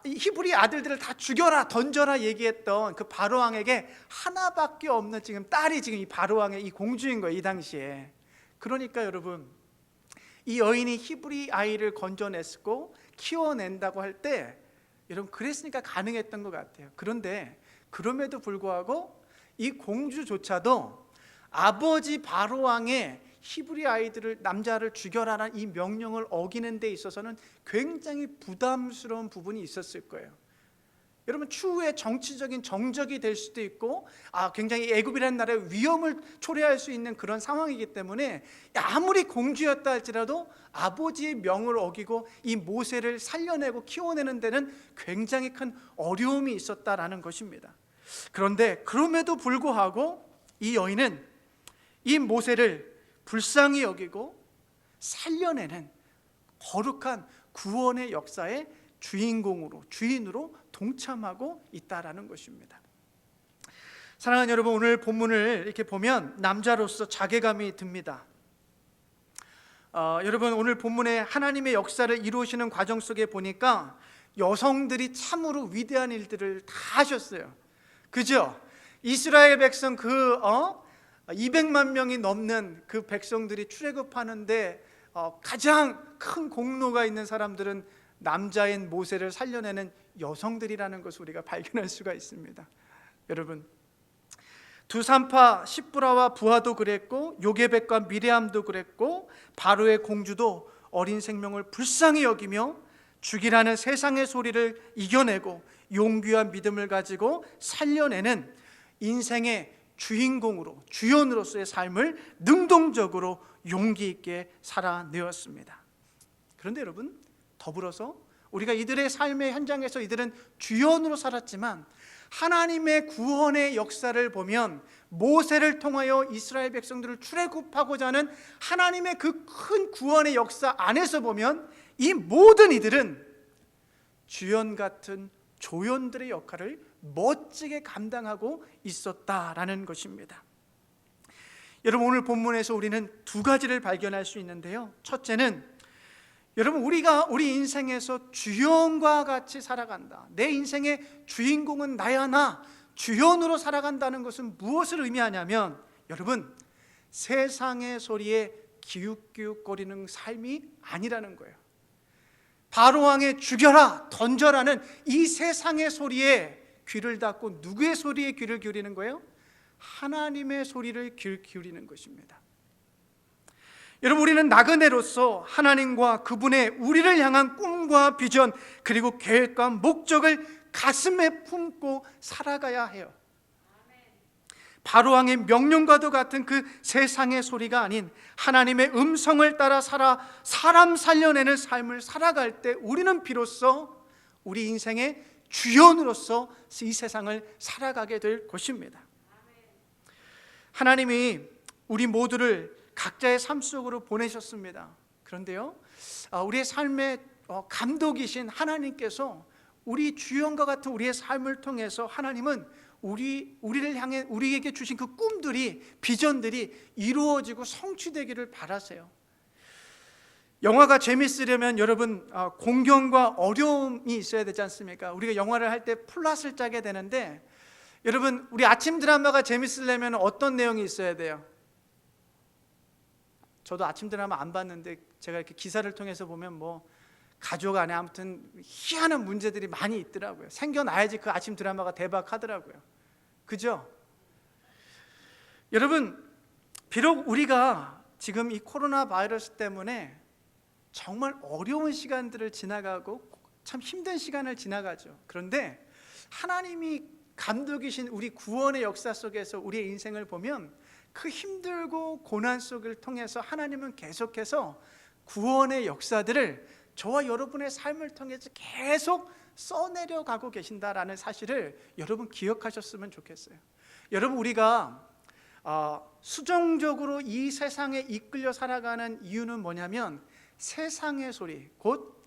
히브리 아들들을 다 죽여라, 던져라 얘기했던 그 바로왕에게 하나밖에 없는 지금 딸이 지금 이 바로왕의 이 공주인 거예요, 이 당시에. 그러니까 여러분, 이 여인이 히브리 아이를 건져냈고 키워낸다고 할 때 여러분, 그랬으니까 가능했던 것 같아요. 그런데 그럼에도 불구하고 이 공주조차도 아버지 바로왕의 히브리 아이들을, 남자를 죽여라라는 이 명령을 어기는 데 있어서는 굉장히 부담스러운 부분이 있었을 거예요. 여러분, 추후에 정치적인 정적이 될 수도 있고 굉장히 애굽이라는 나라의 위험을 초래할 수 있는 그런 상황이기 때문에 아무리 공주였다 할지라도 아버지의 명을 어기고 이 모세를 살려내고 키워내는 데는 굉장히 큰 어려움이 있었다라는 것입니다. 그런데 그럼에도 불구하고 이 여인은 이 모세를 불쌍히 여기고 살려내는 거룩한 구원의 역사의 주인으로 동참하고 있다라는 것입니다. 사랑하는 여러분, 오늘 본문을 이렇게 보면 남자로서 자괴감이 듭니다. 여러분, 오늘 본문에 하나님의 역사를 이루시는 과정 속에 보니까 여성들이 참으로 위대한 일들을 다 하셨어요. 그죠? 이스라엘 백성 200만 명이 넘는 그 백성들이 출애굽하는데 가장 큰 공로가 있는 사람들은 남자인 모세를 살려내는 여성들이라는 것을 우리가 발견할 수가 있습니다. 여러분, 두산파 십부라와 부하도 그랬고 요게벳과 미레암도 그랬고 바로의 공주도 어린 생명을 불쌍히 여기며 죽이라는 세상의 소리를 이겨내고 용기와 믿음을 가지고 살려내는 인생의 주연으로서의 삶을 능동적으로 용기 있게 살아내었습니다. 그런데 여러분, 더불어서 우리가 이들의 삶의 현장에서 이들은 주연으로 살았지만 하나님의 구원의 역사를 보면 모세를 통하여 이스라엘 백성들을 출애굽하고자 하는 하나님의 그 큰 구원의 역사 안에서 보면 이 모든 이들은 주연 같은 조연들의 역할을 멋지게 감당하고 있었다라는 것입니다. 여러분, 오늘 본문에서 우리는 두 가지를 발견할 수 있는데요. 첫째는 여러분, 우리 인생에서 주연과 같이 살아간다. 내 인생의 주인공은 나야, 나 주연으로 살아간다는 것은 무엇을 의미하냐면 여러분, 세상의 소리에 기웃기웃거리는 삶이 아니라는 거예요. 바로왕의 죽여라, 던져라는 이 세상의 소리에 귀를 닫고 누구의 소리에 귀를 기울이는 거예요? 하나님의 소리를 귀를 기울이는 것입니다. 여러분, 우리는 나그네로서 하나님과 그분의 우리를 향한 꿈과 비전 그리고 계획과 목적을 가슴에 품고 살아가야 해요. 바로왕의 명령과도 같은 그 세상의 소리가 아닌 하나님의 음성을 따라 사람 살려내는 삶을 살아갈 때 우리는 비로소 우리 인생의 주연으로서 이 세상을 살아가게 될 것입니다. 하나님이 우리 모두를 각자의 삶 속으로 보내셨습니다. 그런데요, 우리의 삶의 감독이신 하나님께서 우리 주연과 같은 우리의 삶을 통해서 하나님은 우리를 향해 우리에게 주신 그 꿈들이, 비전들이 이루어지고 성취되기를 바라세요. 영화가 재밌으려면 여러분, 공경과 어려움이 있어야 되지 않습니까? 우리가 영화를 할 때 플롯을 짜게 되는데 여러분, 우리 아침 드라마가 재밌으려면 어떤 내용이 있어야 돼요? 저도 아침 드라마 안 봤는데 제가 이렇게 기사를 통해서 보면 가족 안에 아무튼 희한한 문제들이 많이 있더라고요. 생겨나야지 그 아침 드라마가 대박하더라고요. 그죠? 여러분, 비록 우리가 지금 이 코로나 바이러스 때문에 정말 어려운 시간들을 지나가고 참 힘든 시간을 지나가죠. 그런데 하나님이 감독이신 우리 구원의 역사 속에서 우리의 인생을 보면 그 힘들고 고난 속을 통해서 하나님은 계속해서 구원의 역사들을 저와 여러분의 삶을 통해서 계속 써내려가고 계신다라는 사실을 여러분 기억하셨으면 좋겠어요. 여러분, 우리가 수정적으로 이 세상에 이끌려 살아가는 이유는 뭐냐면 세상의 소리, 곧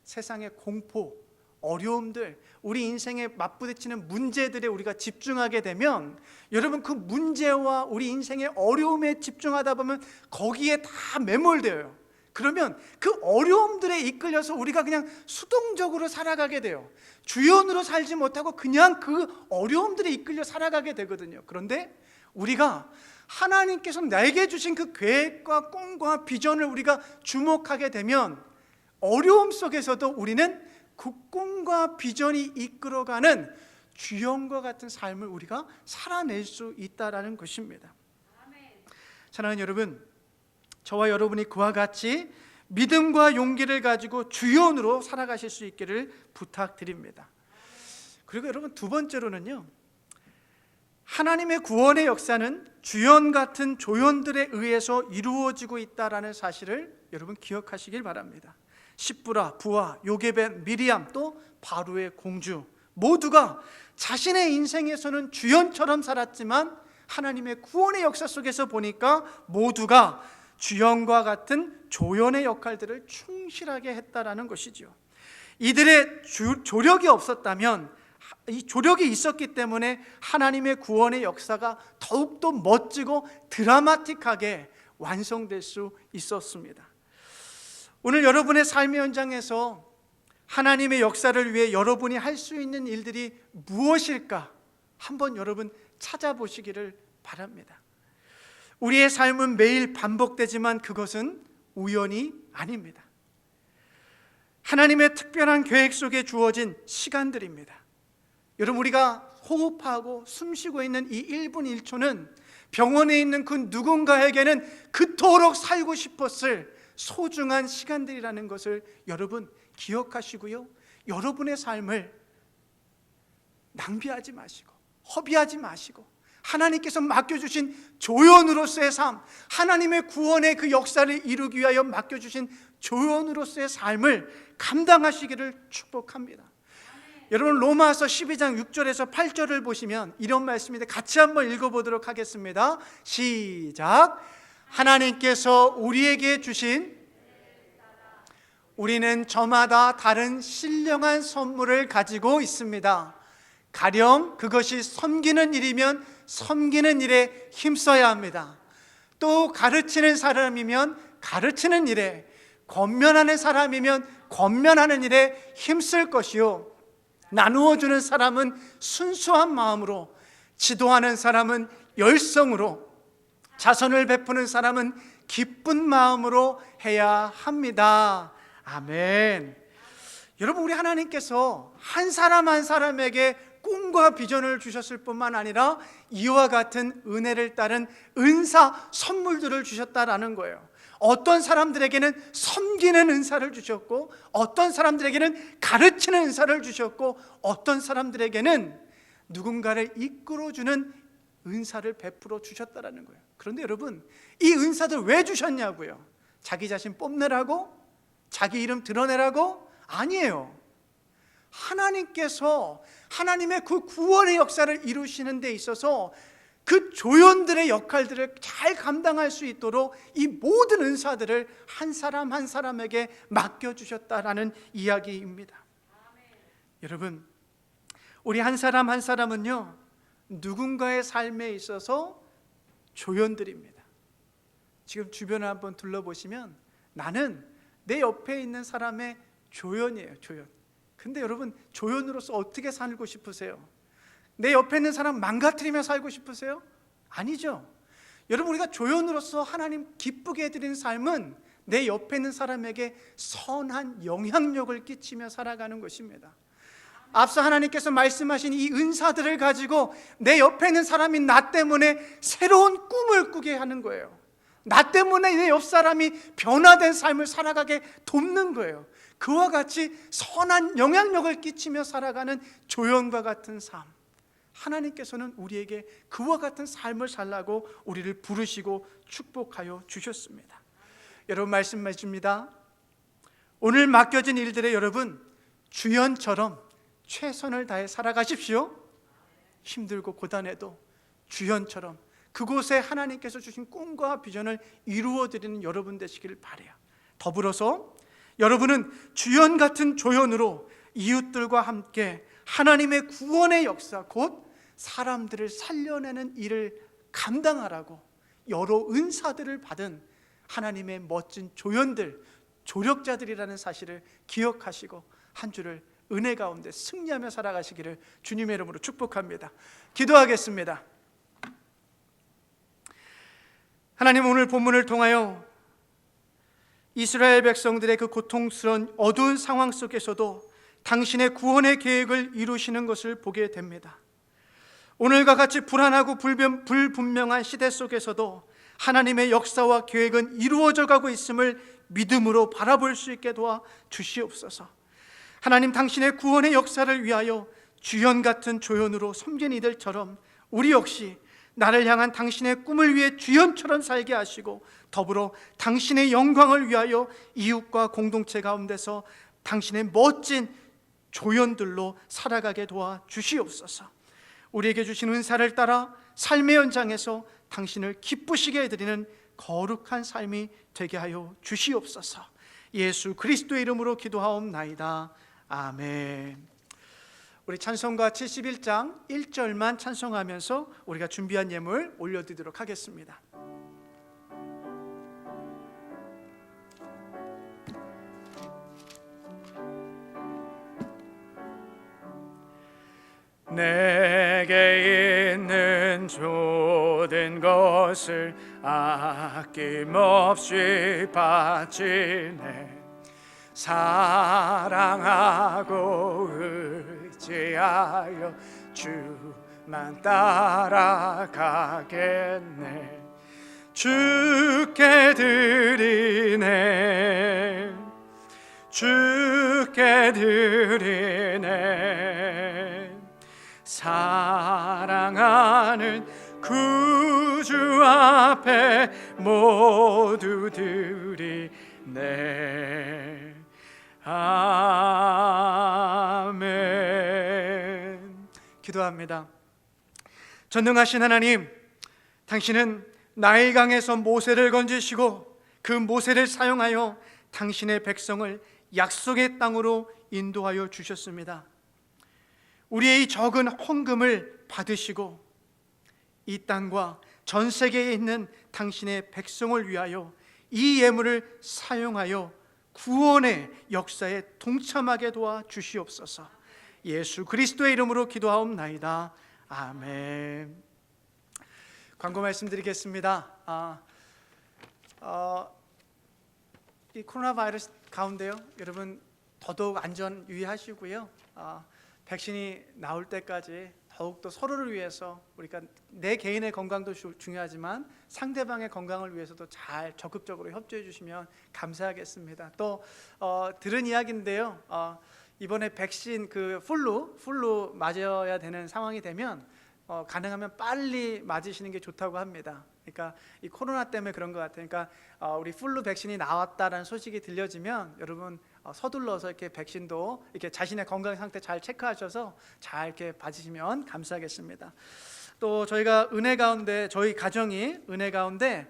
세상의 공포, 어려움들, 우리 인생에 맞부딪히는 문제들에 우리가 집중하게 되면 여러분, 그 문제와 우리 인생의 어려움에 집중하다 보면 거기에 다 매몰돼요. 그러면 그 어려움들에 이끌려서 우리가 그냥 수동적으로 살아가게 돼요. 주연으로 살지 못하고 그냥 그 어려움들에 이끌려 살아가게 되거든요. 그런데 우리가 하나님께서 나에게 주신 그 계획과 꿈과 비전을 우리가 주목하게 되면 어려움 속에서도 우리는 그 꿈과 비전이 이끌어가는 주연과 같은 삶을 우리가 살아낼 수 있다라는 것입니다. 사랑하는 여러분, 저와 여러분이 그와 같이 믿음과 용기를 가지고 주연으로 살아가실 수 있기를 부탁드립니다. 그리고 여러분, 두 번째로는요, 하나님의 구원의 역사는 주연 같은 조연들에 의해서 이루어지고 있다라는 사실을 여러분 기억하시길 바랍니다. 십부라, 부하, 요게벳, 미리암, 또 바로의 공주 모두가 자신의 인생에서는 주연처럼 살았지만 하나님의 구원의 역사 속에서 보니까 모두가 주연과 같은 조연의 역할들을 충실하게 했다라는 것이죠. 이들의 조력이 없었다면, 이 조력이 있었기 때문에 하나님의 구원의 역사가 더욱더 멋지고 드라마틱하게 완성될 수 있었습니다. 오늘 여러분의 삶의 현장에서 하나님의 역사를 위해 여러분이 할 수 있는 일들이 무엇일까 한번 여러분 찾아보시기를 바랍니다. 우리의 삶은 매일 반복되지만 그것은 우연이 아닙니다. 하나님의 특별한 계획 속에 주어진 시간들입니다. 여러분, 우리가 호흡하고 숨쉬고 있는 이 1분 1초는 병원에 있는 그 누군가에게는 그토록 살고 싶었을 소중한 시간들이라는 것을 여러분 기억하시고요, 여러분의 삶을 낭비하지 마시고 허비하지 마시고 하나님께서 맡겨주신 조연으로서의 삶, 하나님의 구원의 그 역사를 이루기 위하여 맡겨주신 조연으로서의 삶을 감당하시기를 축복합니다. 여러분, 로마서 12장 6절에서 8절을 보시면 이런 말씀인데 같이 한번 읽어보도록 하겠습니다. 시작. 하나님께서 우리에게 주신, 우리는 저마다 다른 신령한 선물을 가지고 있습니다. 가령 그것이 섬기는 일이면 섬기는 일에 힘써야 합니다. 또 가르치는 사람이면 가르치는 일에, 권면하는 사람이면 권면하는 일에 힘쓸 것이요, 나누어주는 사람은 순수한 마음으로, 지도하는 사람은 열성으로, 자선을 베푸는 사람은 기쁜 마음으로 해야 합니다. 아멘. 여러분, 우리 하나님께서 한 사람 한 사람에게 꿈과 비전을 주셨을 뿐만 아니라 이와 같은 은혜를 따른 은사 선물들을 주셨다라는 거예요. 어떤 사람들에게는 섬기는 은사를 주셨고, 어떤 사람들에게는 가르치는 은사를 주셨고, 어떤 사람들에게는 누군가를 이끌어주는 은사를 베풀어 주셨다라는 거예요. 그런데 여러분, 이 은사들 왜 주셨냐고요? 자기 자신 뽐내라고? 자기 이름 드러내라고? 아니에요. 하나님께서 하나님의 그 구원의 역사를 이루시는 데 있어서 그 조연들의 역할들을 잘 감당할 수 있도록 이 모든 은사들을 한 사람 한 사람에게 맡겨주셨다라는 이야기입니다. 여러분, 우리 한 사람 한 사람은요, 누군가의 삶에 있어서 조연들입니다. 지금 주변을 한번 둘러보시면 나는 내 옆에 있는 사람의 조연이에요. 조연. 근데 여러분, 조연으로서 어떻게 살고 싶으세요? 내 옆에 있는 사람 망가뜨리며 살고 싶으세요? 아니죠. 여러분, 우리가 조연으로서 하나님 기쁘게 해드리는 삶은 내 옆에 있는 사람에게 선한 영향력을 끼치며 살아가는 것입니다. 앞서 하나님께서 말씀하신 이 은사들을 가지고 내 옆에 있는 사람이 나 때문에 새로운 꿈을 꾸게 하는 거예요. 나 때문에 내 옆 사람이 변화된 삶을 살아가게 돕는 거예요. 그와 같이 선한 영향력을 끼치며 살아가는 조연과 같은 삶, 하나님께서는 우리에게 그와 같은 삶을 살라고 우리를 부르시고 축복하여 주셨습니다. 여러분, 말씀해 줍니다. 오늘 맡겨진 일들에 여러분 주연처럼 최선을 다해 살아가십시오. 힘들고 고단해도 주연처럼 그곳에 하나님께서 주신 꿈과 비전을 이루어드리는 여러분 되시길 바라요. 더불어서 여러분은 주연 같은 조연으로 이웃들과 함께 하나님의 구원의 역사, 곧 사람들을 살려내는 일을 감당하라고 여러 은사들을 받은 하나님의 멋진 조연들, 조력자들이라는 사실을 기억하시고 한 주를 은혜 가운데 승리하며 살아가시기를 주님의 이름으로 축복합니다. 기도하겠습니다. 하나님, 오늘 본문을 통하여 이스라엘 백성들의 그 고통스러운 어두운 상황 속에서도 당신의 구원의 계획을 이루시는 것을 보게 됩니다. 오늘과 같이 불안하고 불분명한 시대 속에서도 하나님의 역사와 계획은 이루어져 가고 있음을 믿음으로 바라볼 수 있게 도와 주시옵소서. 하나님, 당신의 구원의 역사를 위하여 주연 같은 조연으로 섬긴 이들처럼 우리 역시 나를 향한 당신의 꿈을 위해 주연처럼 살게 하시고, 더불어 당신의 영광을 위하여 이웃과 공동체 가운데서 당신의 멋진 조연들로 살아가게 도와 주시옵소서. 우리에게 주신 은사를 따라 삶의 현장에서 당신을 기쁘시게 해드리는 거룩한 삶이 되게 하여 주시옵소서. 예수 그리스도의 이름으로 기도하옵나이다. 아멘. 우리 찬송가 71장 1절만 찬송하면서 우리가 준비한 예물 올려드리도록 하겠습니다. 내게 있는 모든 것을 아낌없이 바치네. 사랑하고 의지하여 주만 따라가겠네. 주께 드리네. 주께 드리네. 사랑하는 구주 앞에 모두 드리네. 아멘. 기도합니다. 전능하신 하나님, 당신은 나일강에서 모세를 건지시고 그 모세를 사용하여 당신의 백성을 약속의 땅으로 인도하여 주셨습니다. 우리의 이 적은 헌금을 받으시고 이 땅과 전 세계에 있는 당신의 백성을 위하여 이 예물을 사용하여 구원의 역사에 동참하게 도와 주시옵소서. 예수 그리스도의 이름으로 기도하옵나이다. 아멘. 광고 말씀드리겠습니다. 이 코로나 바이러스 가운데요, 여러분 더더욱 안전 유의하시고요. 백신이 나올 때까지 더욱더 서로를 위해서, 우리가 내 개인의 건강도 중요하지만 상대방의 건강을 위해서도 잘 적극적으로 협조해 주시면 감사하겠습니다. 또 들은 이야기인데요, 이번에 백신 그 플루 맞아야 되는 상황이 되면 가능하면 빨리 맞으시는 게 좋다고 합니다. 그러니까 이 코로나 때문에 그런 것 같아요. 그러니까 우리 플루 백신이 나왔다라는 소식이 들려지면 여러분 서둘러서 이렇게 백신도 이렇게 자신의 건강 상태 잘 체크하셔서 잘 이렇게 받으시면 감사하겠습니다. 또 저희가 은혜 가운데, 저희 가정이 은혜 가운데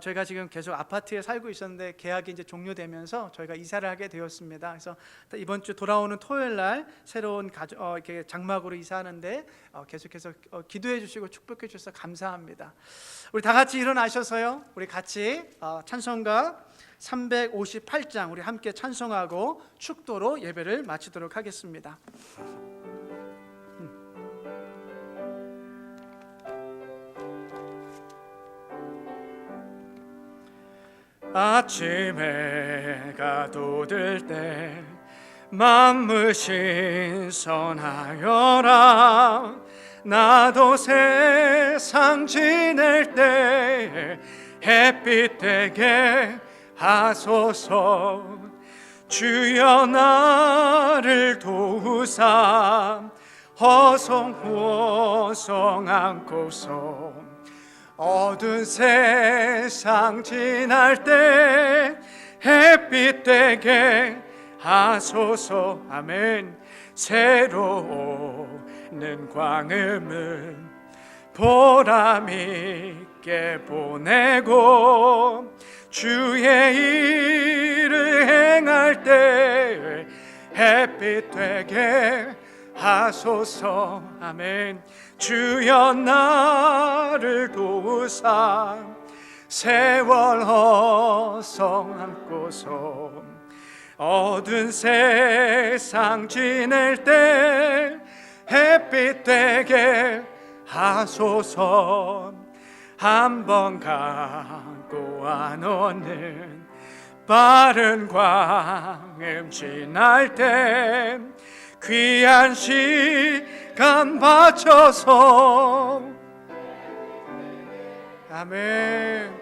저희가 지금 계속 아파트에 살고 있었는데 계약이 이제 종료되면서 저희가 이사를 하게 되었습니다. 그래서 이번 주 돌아오는 토요일 날 새로운 이렇게 장막으로 이사하는데 계속해서 기도해 주시고 축복해 주셔서 감사합니다. 우리 다 같이 일어나셔서요, 우리 같이 찬송가 358장 우리 함께 찬송하고 축도로 예배를 마치도록 하겠습니다. 아침에 해가 돋을 때 만물 신선하여라. 나도 세상 지낼 때 햇빛 되게 하소서. 주여 나를 도우사 허송호송 안고서 어두운 세상 지날 때 햇빛 되게 하소서. 아멘. 새로 오는 광음을 보람 있게 보내고 주의 일을 행할 때 햇빛 되게 하소서. 아멘. 주여 나를 도우사 세월 허송 안고서 어두운 세상 지낼 때 햇빛 되게 하소서. 한번 가고 안 오는 빠른 광음 지날 때 귀한 시간 바쳐서 아멘.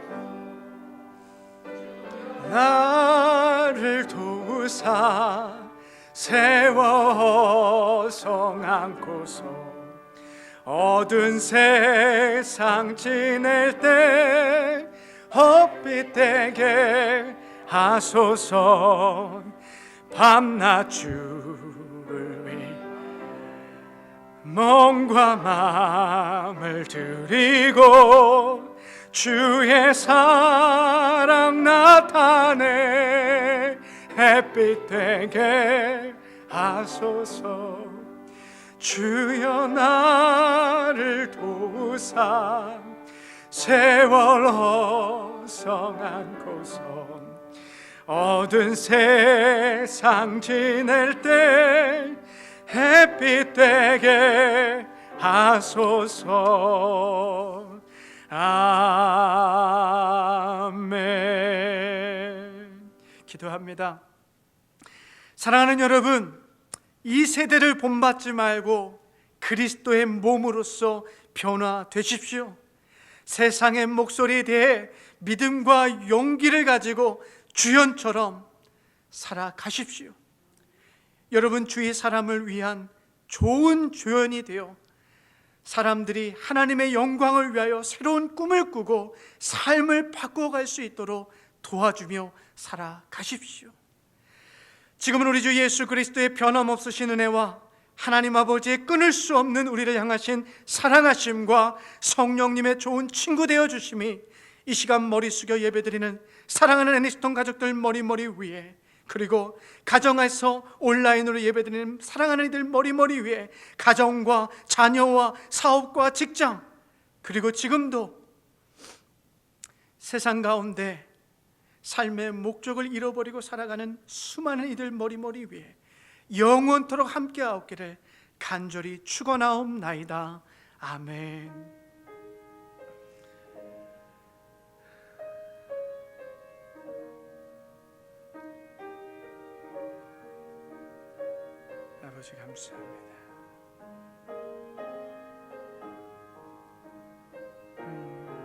나를 도우사 세워 성 안고서 어두운 세상 지낼 때 햇빛 되게 하소서. 밤낮 주를 위해 몸과 마음을 드리고 주의 사랑 나타내 햇빛 되게 하소서. 주여 나를 도우사 세월 허송 안고서 어두운 세상 지낼 때 햇빛 되게 하소서. 아멘. 기도합니다. 사랑하는 여러분, 이 세대를 본받지 말고 그리스도의 몸으로서 변화되십시오. 세상의 목소리에 대해 믿음과 용기를 가지고 주연처럼 살아가십시오. 여러분 주위 사람을 위한 좋은 조연이 되어 사람들이 하나님의 영광을 위하여 새로운 꿈을 꾸고 삶을 바꿔갈 수 있도록 도와주며 살아가십시오. 지금은 우리 주 예수 그리스도의 변함없으신 은혜와 하나님 아버지의 끊을 수 없는 우리를 향하신 사랑하심과 성령님의 좋은 친구 되어주심이 이 시간 머리 숙여 예배드리는 사랑하는 애니스톤 가족들 머리 위에, 그리고 가정에서 온라인으로 예배드리는 사랑하는 이들 머리 위에, 가정과 자녀와 사업과 직장, 그리고 지금도 세상 가운데 삶의 목적을 잃어버리고 살아가는 수많은 이들 머리 위에 영원토록 함께하옵기를 간절히 축원하옵나이다. 아멘. 아버지 감사합니다.